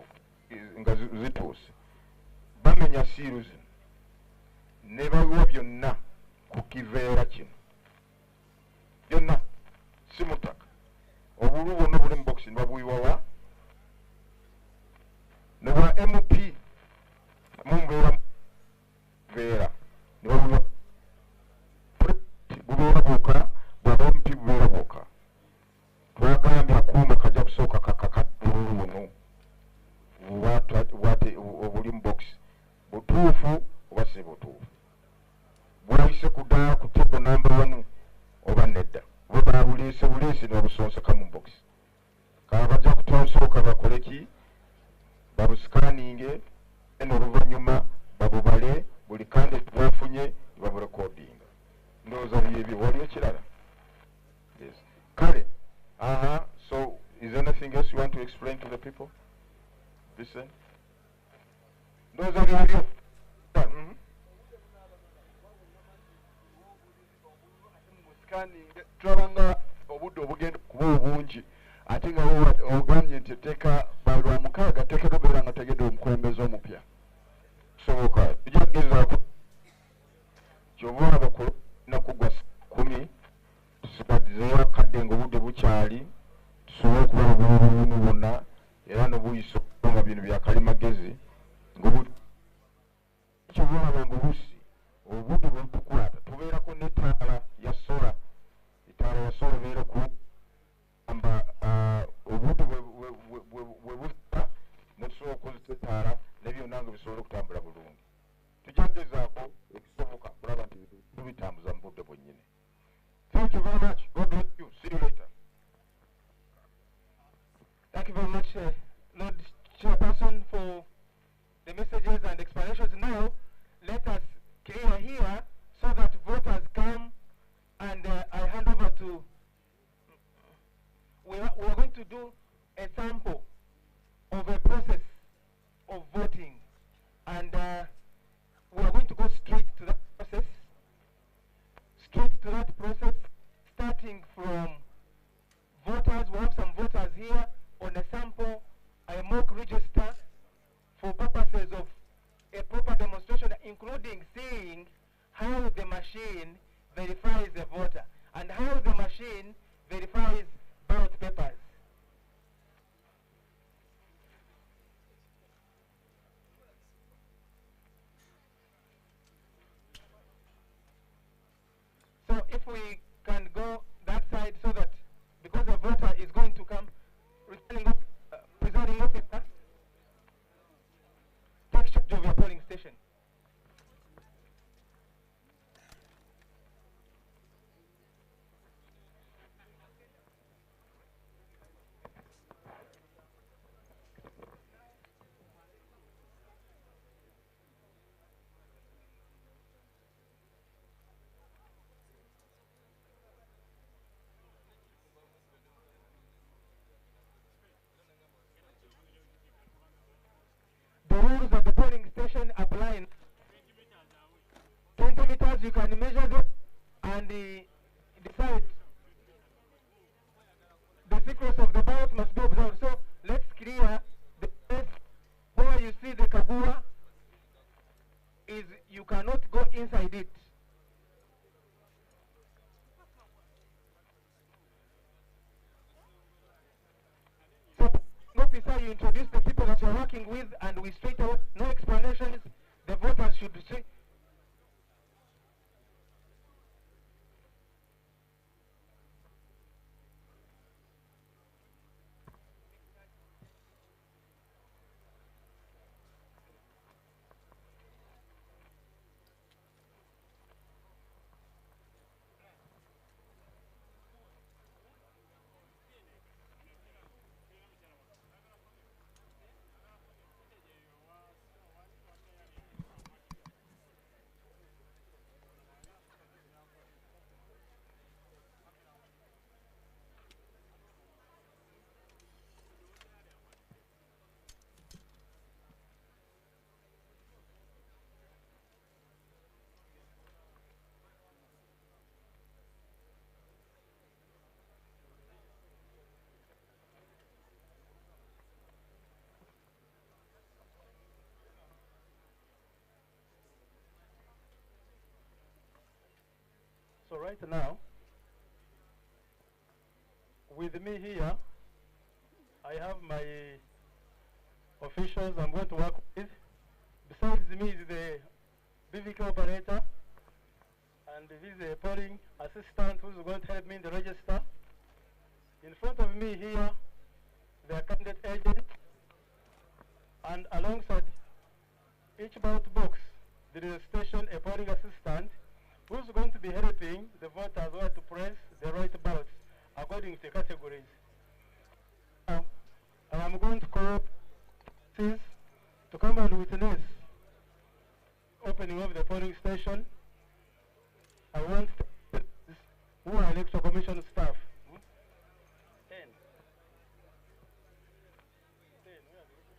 bamenya siiru zino ne babiwa byonna ku kiveera kino byonna si mutaka obulu bwonna buli mu bokisi ne babuyiwawa ne bwa mp mumbeera veera ne babuyiwa bubeera bwokka bwa mp bubeera bwokka twagambye akuuma kajja kusooka kakakatululu buno bwate obuli mu bokisi butuufu oba si butuufu bwayise kuddaala ku tebo namba 1 oba nedda bwe babuliise buliisi ne babusonseka mu bokisi kaba bajja kutonsooka bakole ki babusikaninge eno oluvannyuma babubale buli kande bwafunye ne baburekodinga ndowooza byebyo wali ekirala yes kale so is there anything else you want to explain to the people? Listen. Ndowooza byebyo tulabanga obudde obugenda kuba obungi ate nga ogambye nti etteeka balwa 6 teekeddwa okubeera nga tegedde omukulembeze omupya soboka tujagezaako kyoba olaba ku lunaku gwa 10 tusigadizeyo akadde ng'obudde bukyali tusobole okulaba bululumu bwonna era n'obuyisa nga bino byakalimagezi kyoba olaba ng'oluusi obudde bwe butukwata tubeerako n'ettaala ya sola etaala ya sola ebeera ku amba obudde bwe bufa netusobola okukozesa ettaala ne byonna nga bisobole okutambula bulungi tujagezaako ekisoboka kulaba nti tubitambuza mu budde bwennyini. Thank you very much. God bless you. See you later. Thank you very much, Lord Chairperson, for the messages and explanations. Now, let us clear here so that voters come, and I hand over to. We are going to do a sample of a process of voting, and we are going to go straight to that process. Starting from voters. We have some voters here on a sample, a mock register for purposes of a proper demonstration, including seeing how the machine verifies a voter and how the machine verifies ballot papers. So if we can go that side so that, because the voter is going to come, presiding officer, take charge of your polling station. The rules at the polling station apply. 20 meters, you can measure them and decide. The sequence of the ballot must be observed. So let's clear the place where you see the Kagura is you cannot go inside it. So officer, you introduce the people that you're working with, and we straight out, no explanations. The voters should see. So right now, with me here, I have my officials I'm going to work with. Besides me is the BVK operator, and this is the polling assistant who's going to help me in the register. In front of me here, the candidate agent, and alongside each ballot box, there is a station, a polling assistant, who's going to be helping the voters where to press the right ballots according to categories. Now, I am going to call Tues to come and witness opening of the polling station. I want who are electoral commission staff. 10. 10. Where are the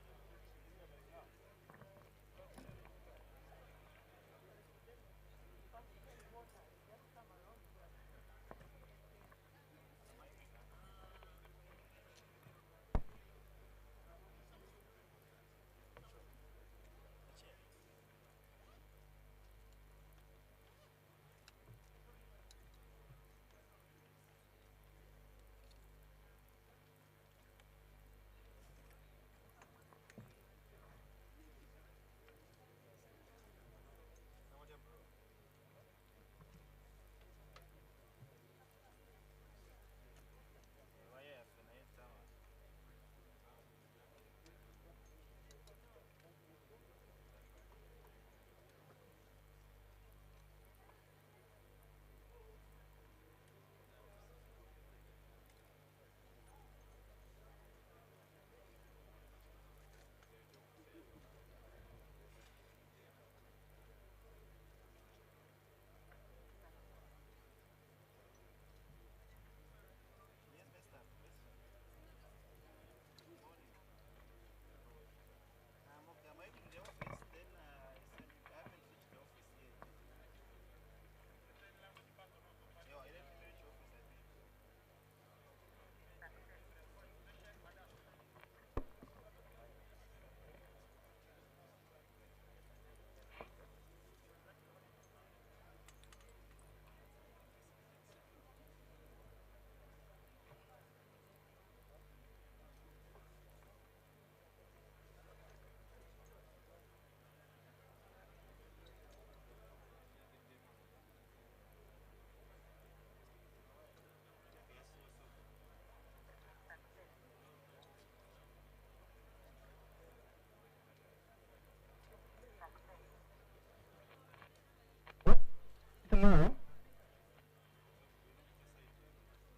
now,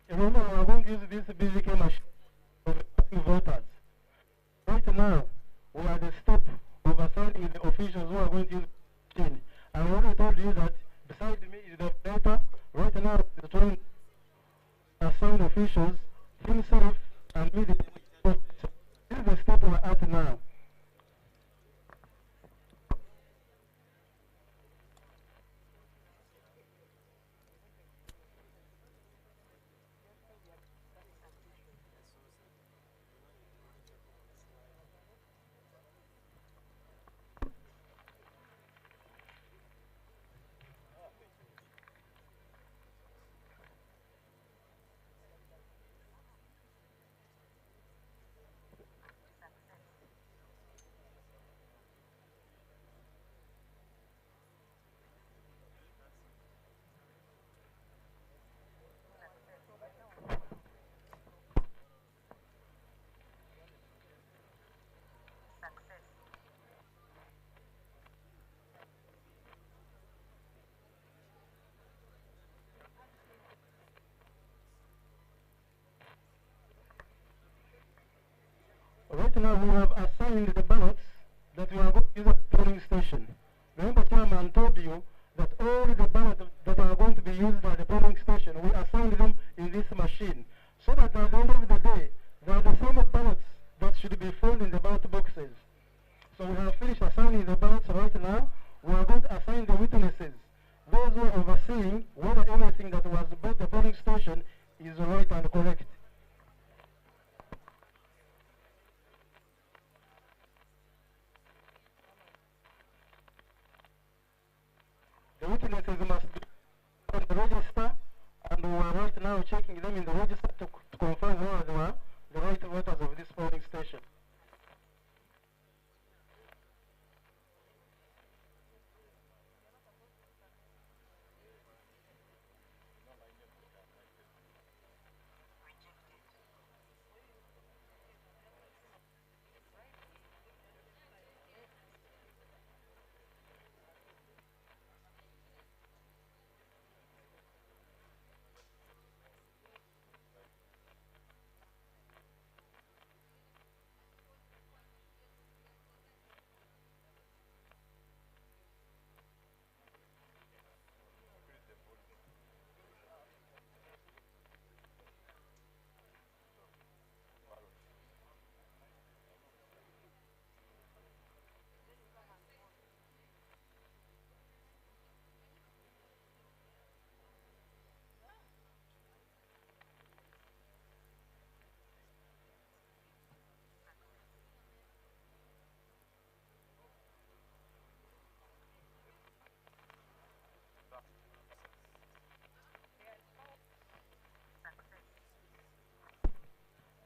remember we are going to use this BVK machine for voters. Right now, we are at the step of assigning the officials who are going to use the machine. I already told you that beside me is the operator. Right now, he's trying to assign officials, himself and me. This is the step we are at now. Right now we have assigned the ballots that we are going to use at the polling station. Remember, Chairman told you that all the ballots that are going to be used at the polling station, we assigned them in this machine, so that at the end of the day, they are the same ballots that should be found in the ballot boxes. So we have finished assigning the ballots right now. We are going to assign the witnesses, those who are overseeing whether everything that was brought to the polling station is right and correct. The witnesses must be on the register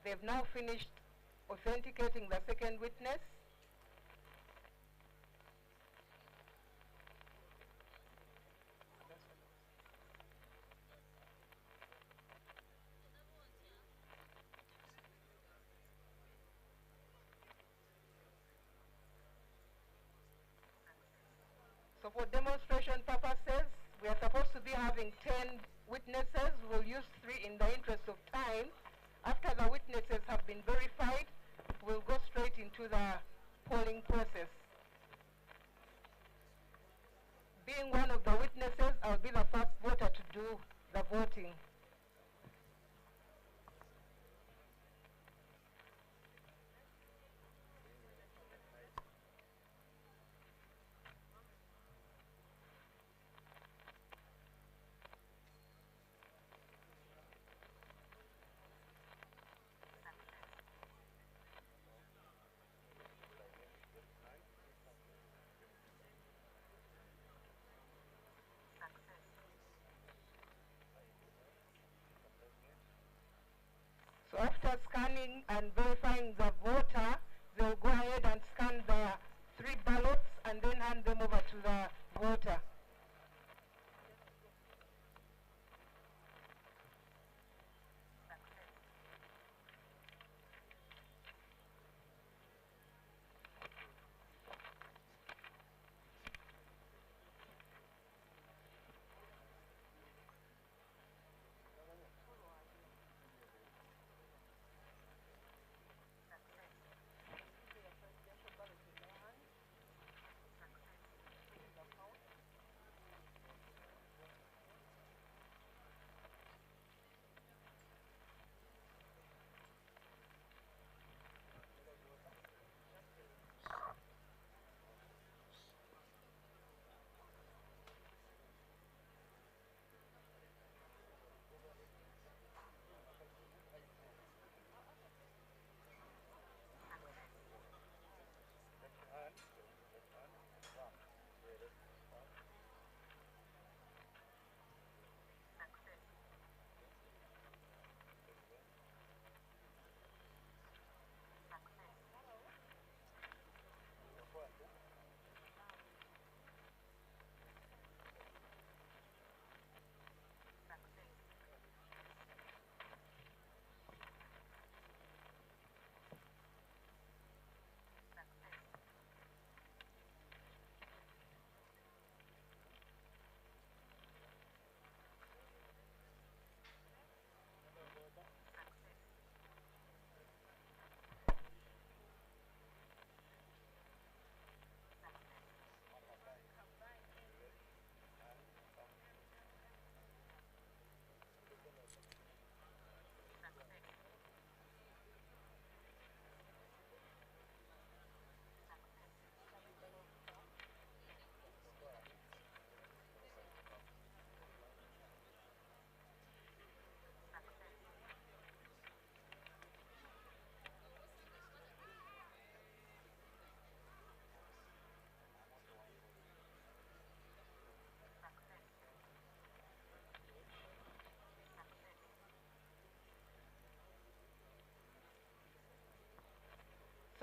They've now finished authenticating the second witness. So for demonstration purposes, we are supposed to be having 10 witnesses. We'll use 3 in the interest of time. After the witnesses have been verified, we'll go straight into the polling process. Being one of the witnesses, I'll be the first voter to do the voting. So after scanning and verifying the voter, they'll go ahead and scan the 3 ballots and then hand them over to the voter.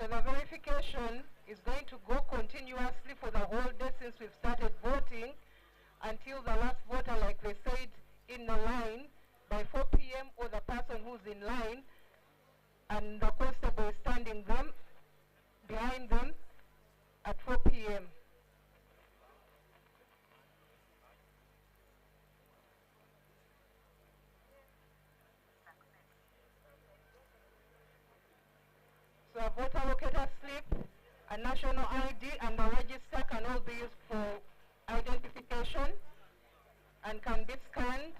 So the verification is going to go continuously for the whole day since we've started voting until the last voter, like they said, in the line by 4 p.m. or the person who's in line and the constable is standing them behind them at 4 p.m. So a voter locator slip, a national ID, and a register can all be used for identification and can be scanned.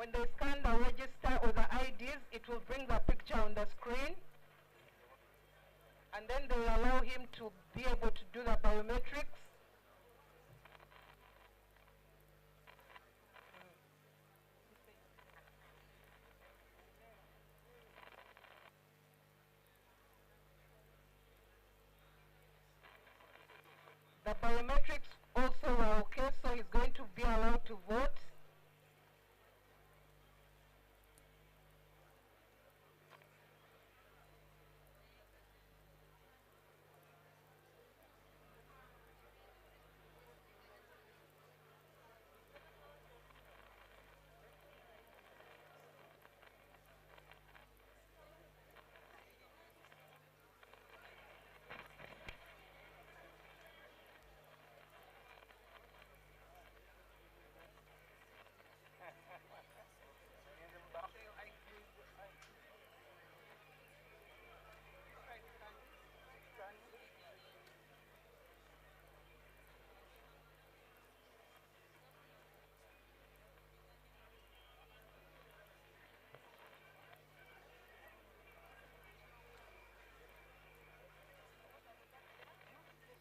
When they scan the register or the IDs, it will bring the picture on the screen. And then they will allow him to be able to do the biometrics. The biometrics also were okay, so he's going to be allowed to vote.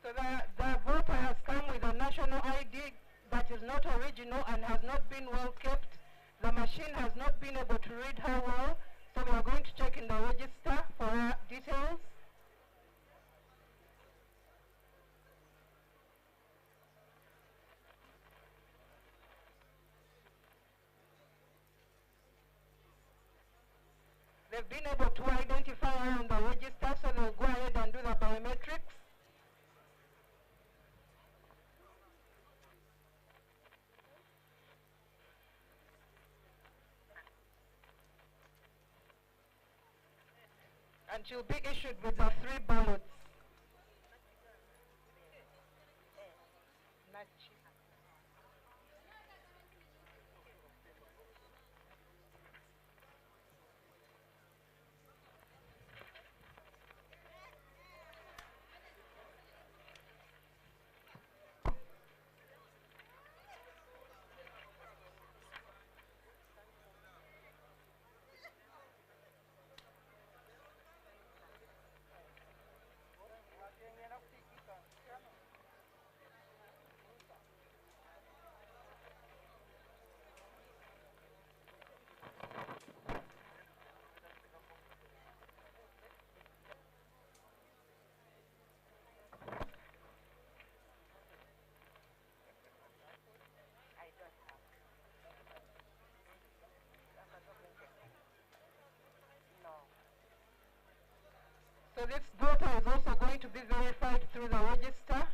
So the voter has come with a national ID that is not original and has not been well kept. The machine has not been able to read her well, so we are going to check in the register for her details. They've been able to identify her on the register, so they'll go ahead and do the biometrics. And she'll be issued with the 3 ballots. So this voter is also going to be verified through the register.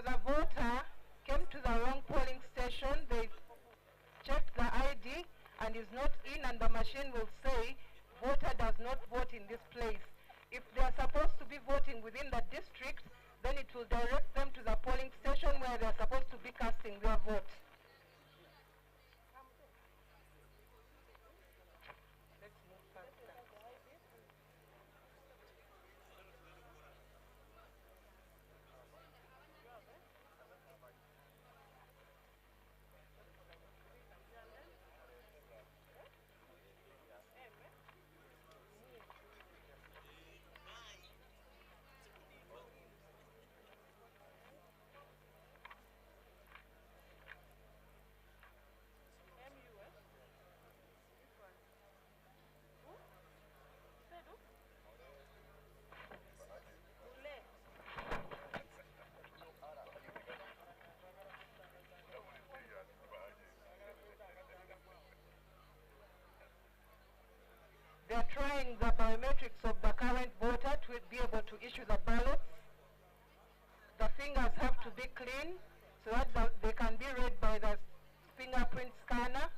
the voter came to the wrong polling station, they checked the ID and is not in, and the machine will say, voter does not vote in this place. If they are supposed to be voting within the district, then it will direct them to the polling station where they are supposed to be casting their vote. Let's move faster. They are trying the biometrics of the current voter to be able to issue the ballots. The fingers have to be clean so that they can be read by the fingerprint scanner.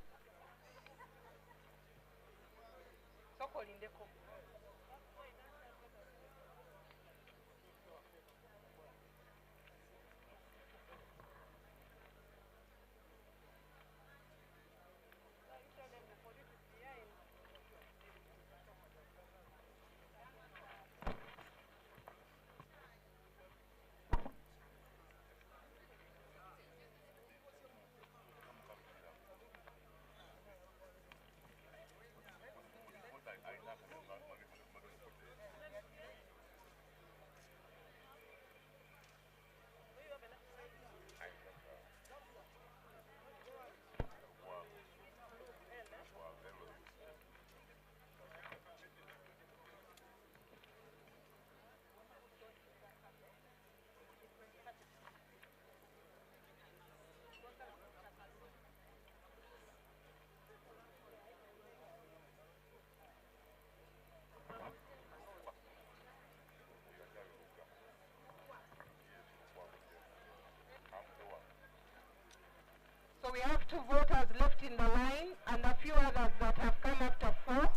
So we have 2 voters left in the line and a few others that have come after 4.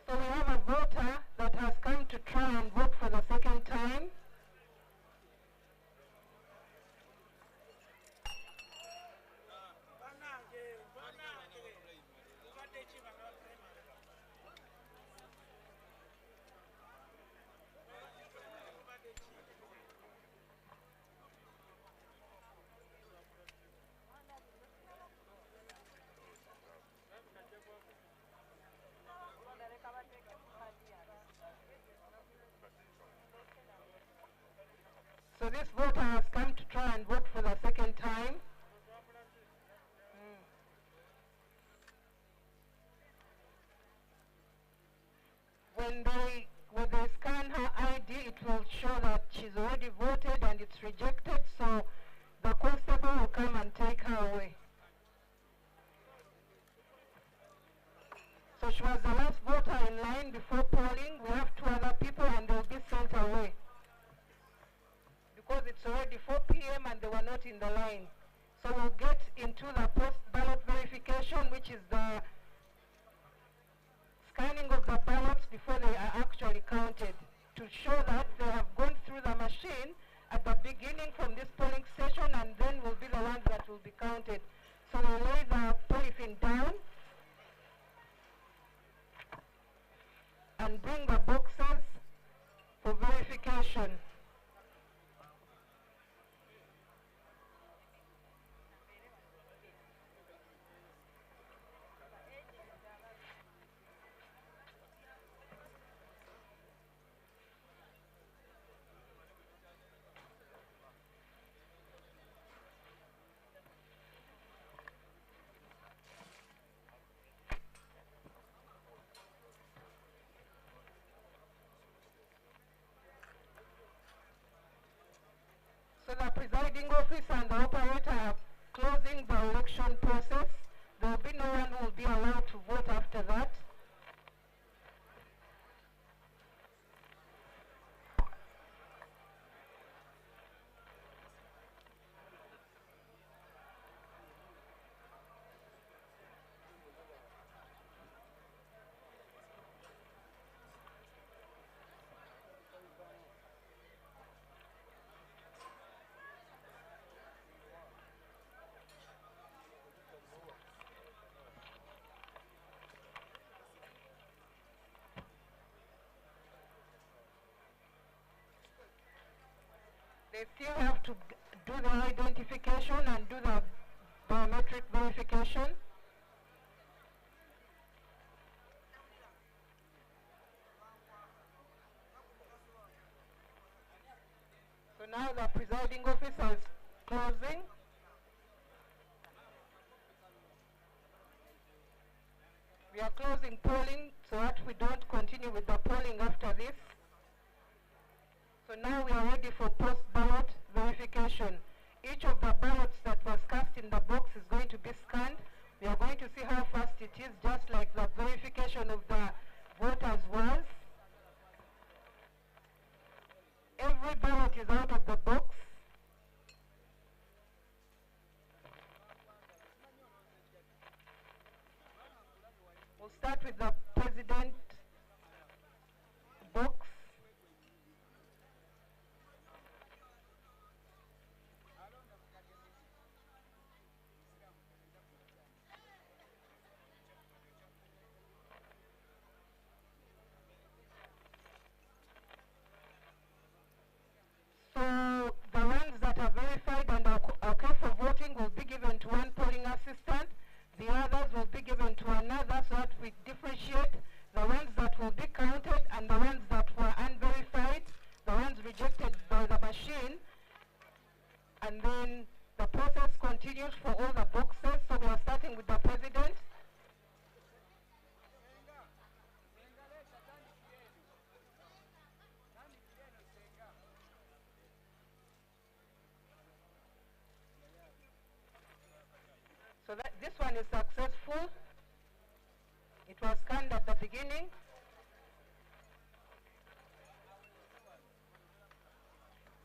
So we have a voter that has come to try and vote for the second time. So this voter has come to try and vote for the second time. When they scan her ID, it will show that she's already voted and it's rejected, so the constable will come and take her away. So she was the last voter in line before polling. We have 2 other people and they'll be sent away, because it's already 4 p.m. and they were not in the line. So we'll get into the post-ballot verification, which is the scanning of the ballots before they are actually counted, to show that they have gone through the machine at the beginning from this polling station, and then will be the ones that will be counted. So we'll lay the polythene down and bring the boxes for verification. the presiding officer and the operator are closing the election process, there will be no one who will be allowed to vote after that. They still have to do the identification and do the biometric verification. So now the presiding officer is closing. We are closing polling so that we don't continue with the polling after this. So now we are ready for post-ballot verification. Each of the ballots that was cast in the box is going to be scanned. We are going to see how fast it is, just like the verification of the voters was. Every ballot is out of the box. We'll start with the president box. So the ones that are verified and are okay for voting will be given to one polling assistant. The others will be given to another, so that we differentiate the ones that will be counted and the ones that were unverified, the ones rejected by the machine. And then the process continues for all the boxes. So we are starting with the president. So this one is successful. It was scanned at the beginning.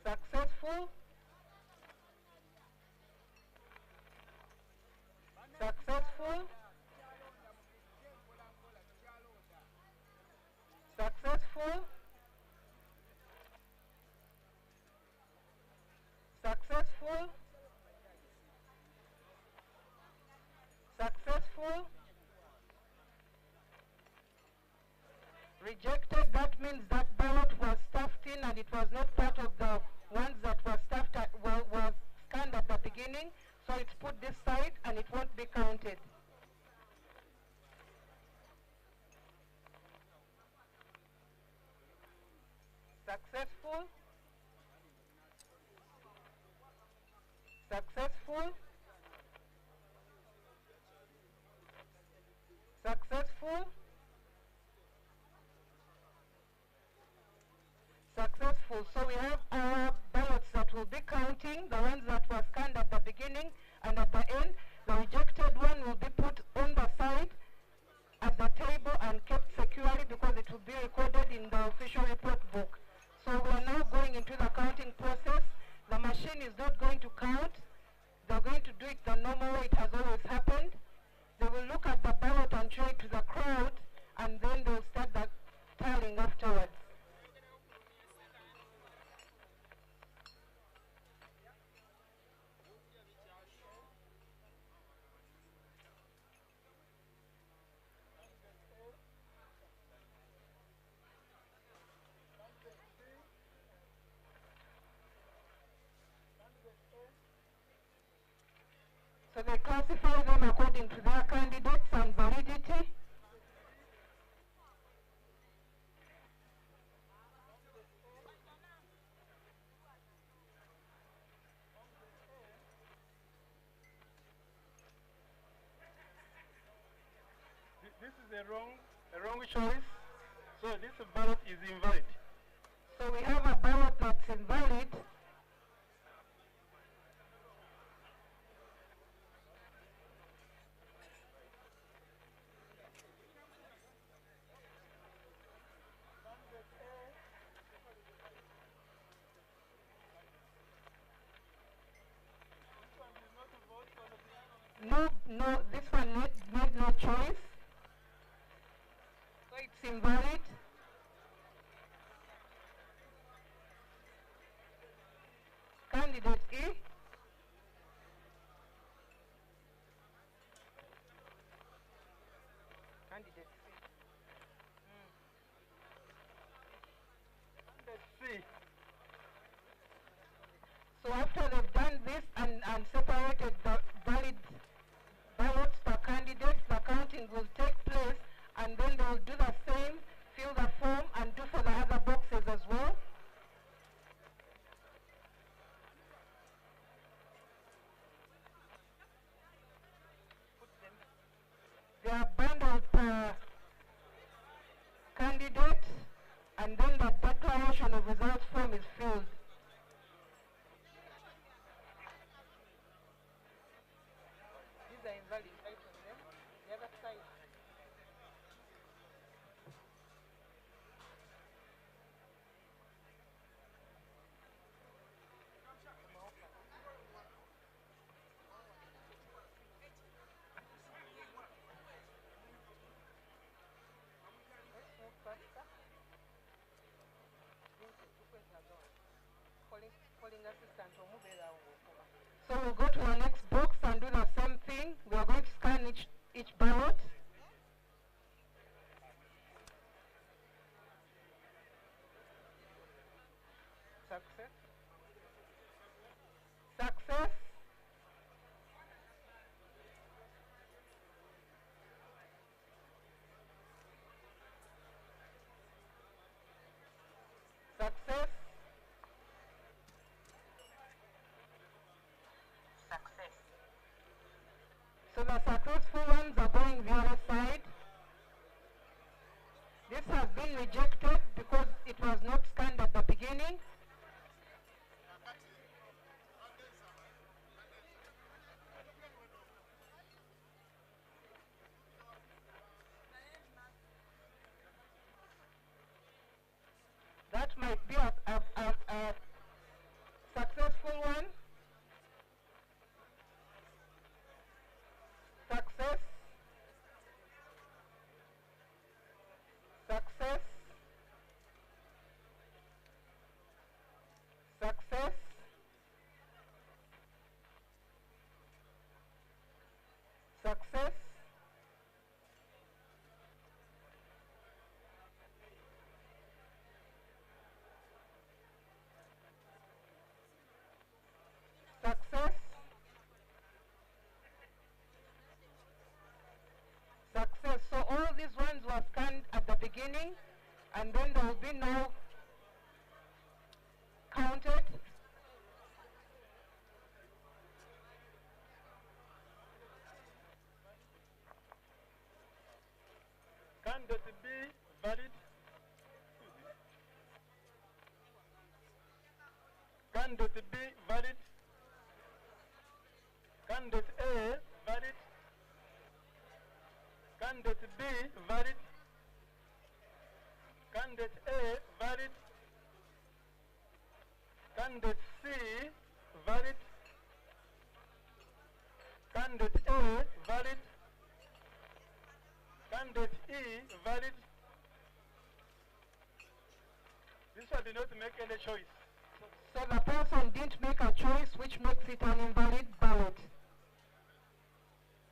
Successful. Successful. Successful. Successful. Successful. Rejected, that means that ballot was stuffed in and it was not part of the ones that were stuffed at, was scanned at the beginning, so it's put this side and it won't be counted. Successful. Successful. Successful. Successful. So we have our ballots that will be counting, the ones that were scanned at the beginning and at the end. The rejected one will be put on the side at the table and kept securely because it will be recorded in the official report book. So we are now going into the counting process. The machine is not going to count. They're going to do it the normal way it has always happened. They will look at the ballot and show it to the crowd, and then they'll start the tallying afterwards. So they classify them according to their candidates and validity. This is a wrong choice. So this ballot is invalid. So we have a ballot that's invalid. invalid. Candidate E. Candidate C. Let's see. So after they've done this and separated the valid ballots per candidate, the counting will take place, and then they'll do the same, fill the form, and do for the other boxes as well. They are bundled per candidate, and then the declaration of results form is filled. These are invalid items, eh? The other side. So we'll go to our next box and do the same thing. We are going to scan each ballot. Success. Success. Success. So the successful ones are going the other side. This has been rejected because it was not scanned at the beginning. That might be a successful one. Success. Success. Success. Success. Success. Success. So all these ones were scanned at the beginning, and then they will be now counted. Candidate B valid. Candidate B valid. Candidate A valid. Candidate B valid. Candidate A valid. Candidate C valid. Candidate A valid. Candidate E valid. This one did not make any choice. So the person didn't make a choice, which makes it an invalid ballot.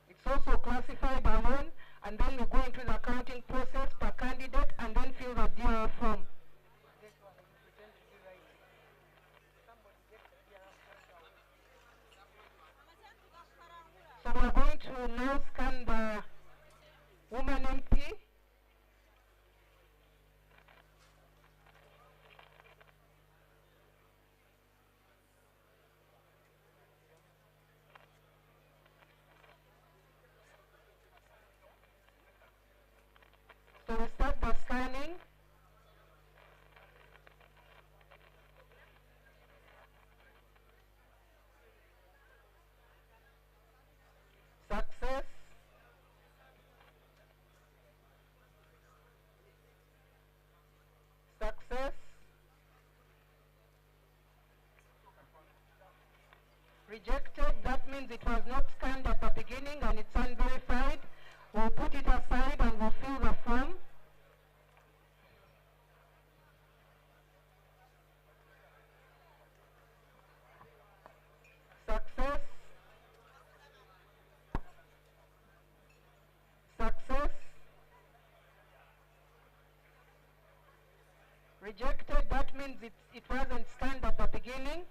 It's also classified by one, and then we go into the counting process per candidate and then fill the DRF form. So we're going to now scan the woman MP. So we start the scanning. Success. Success. Rejected, that means it was not scanned at the beginning and it's unverified. We'll put it aside and we'll fill the form. Rejected, that means it wasn't scanned at the beginning.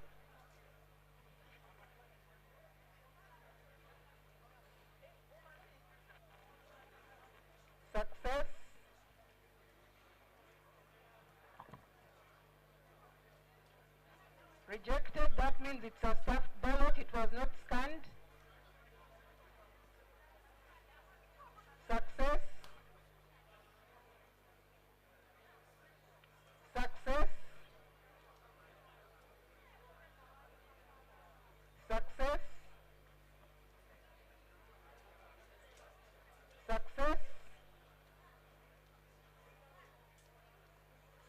Success. Rejected, that means it's a stuffed ballot, it was not scanned. Success. Success. Success. Success.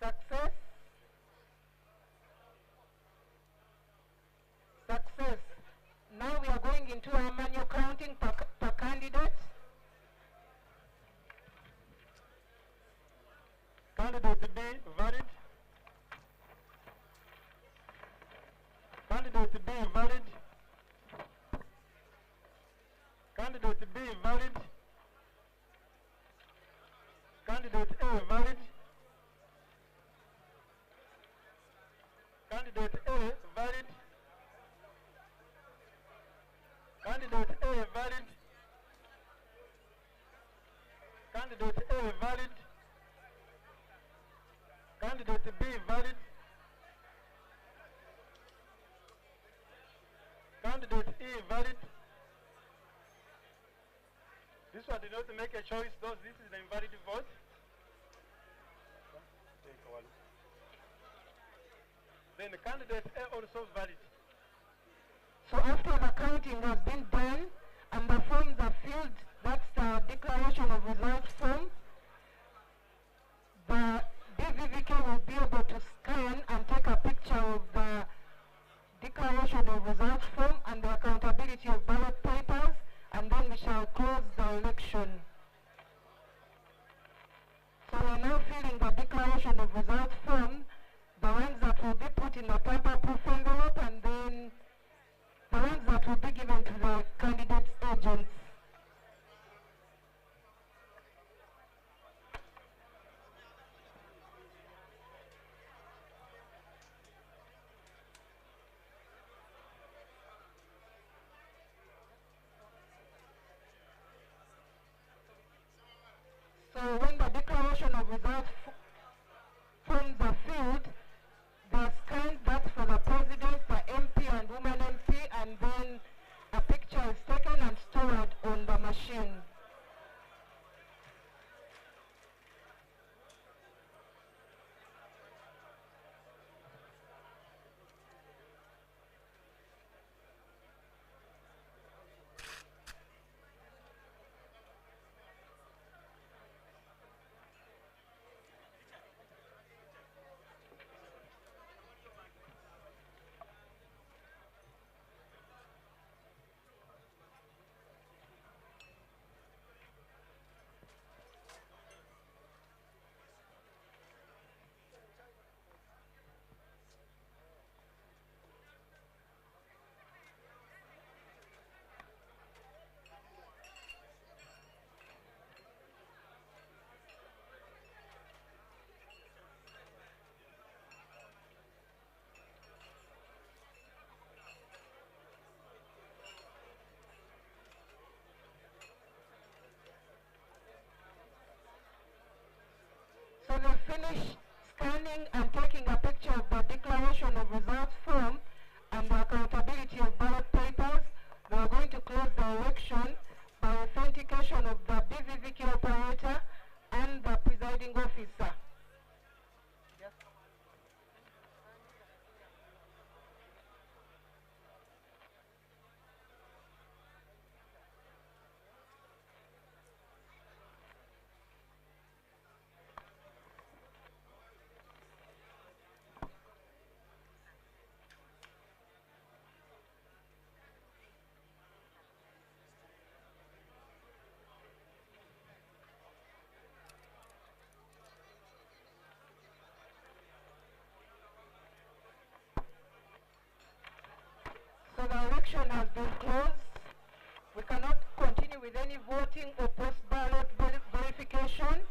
Success. Success. Now we are going into our manual counting per candidate. Candidate B, valid. Candidate B, valid. Candidate B, valid. Candidate A, valid. Candidate A, valid. Candidate A, valid. Candidate A, valid. Candidate B, valid. Candidate E, valid. This one did not make a choice, thus this is the invalid vote. Then the candidate A also valid. So after the counting has been done and the forms are filled, that's the declaration of results form, the DVVK will be able to scan and take a picture of the declaration of results form and the accountability of ballot papers, and then we shall close the election. So we are now filling the declaration of results form, the ones that will be put in a tamper-proof envelope, and then the ones that will be given to the candidates' agents. So when the declaration of results forms are filled, they are scanned, that's for the president, the MP and woman MP, and then a picture is taken and stored on the machine. So they finish scanning and taking a picture of the declaration of results form and the accountability of ballot papers. We are going to close the election by authentication of the BVVK operator and the presiding officer. Yes. So the election has been closed. We cannot continue with any voting or post-ballot verification.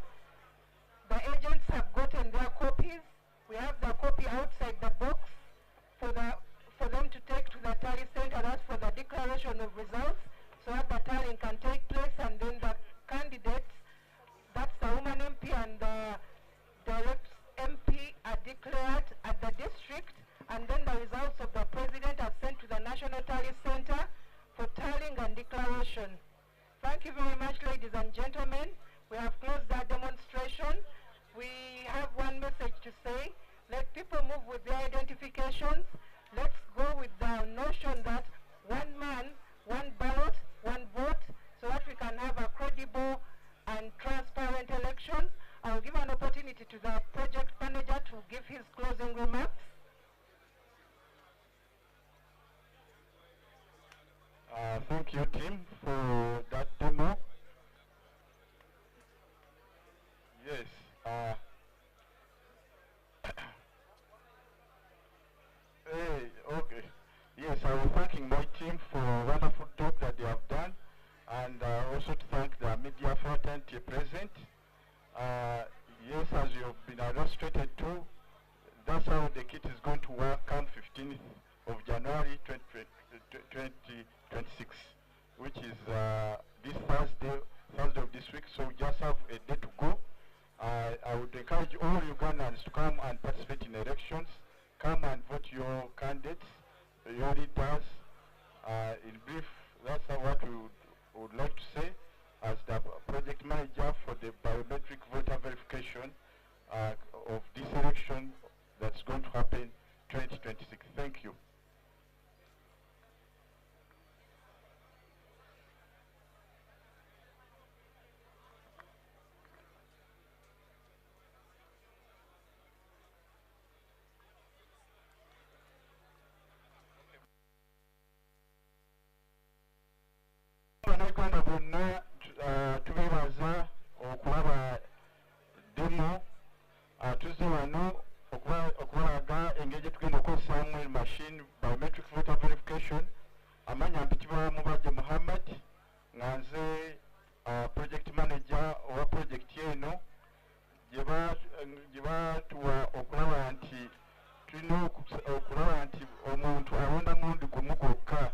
The agents have gotten their copies. We declared at the district, and then the results of the president are sent to the National Tally Center for tallying and declaration. Thank you very much, ladies and gentlemen. We have closed our demonstration. We have one message to say. Let people move with their identifications. Let's go with the notion that one man, one ballot, one vote, so that we can have a credible and transparent elections. I'll give an opportunity to the project manager to give his closing remarks. Thank you, Tim, for that demo. Yes. Okay. Yes, I was thanking my team for a wonderful job that they have done, and also to thank the media fraternity present. Yes, as you have been illustrated too, that's how the kit is going to work come 15th of January 2026, which is this Thursday of this week, so we just have a day to go. I would encourage all Ugandans to come and participate in elections. Come and vote your candidates, your leaders. In brief, that's what we would like to say as the project manager for the biometric voter verification of this election that's going to happen 2026. Thank you. Abanyarwanda bonna tubebaza okulaba demo tuzze wano okubalaga engeri gye tugenda okukozesaamu machine biometric voter verification. Amanya mpitibwa Mubajje Muhammad nga nze project manager owa project eno gye batuwa okulaba nti tulina okulaba nti omuntu alonda mulundi gumu gwokka.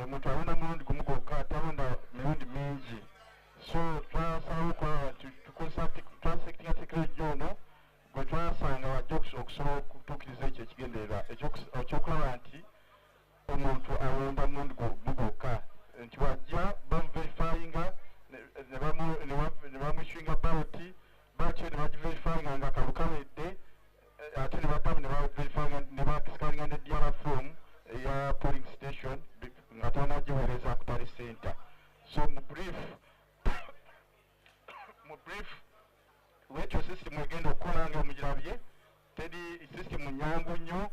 Omuntu alonda mulundi gumu gwokka talonda mirundi mingi, so twasalawo okulaba nti twasekitinga security ono gwe twasanga wajja okusobola okutuukiriza ekyo ekigendererwa ekyokulaba nti omuntu alonda mulundi gumu gwokka, nti wajja bamuverifyinga ne bamwishyuinga baloti batyo ne bagiverifyinga nga akalu kawedde, ate ne batamu ne baverifyinga ne bakisikalinga ne DRA form eya polling station nga tanagiweereza ku tally center. So mu brief wekyo system egenda okukola nga mugirabye teri system nyangu nnyo,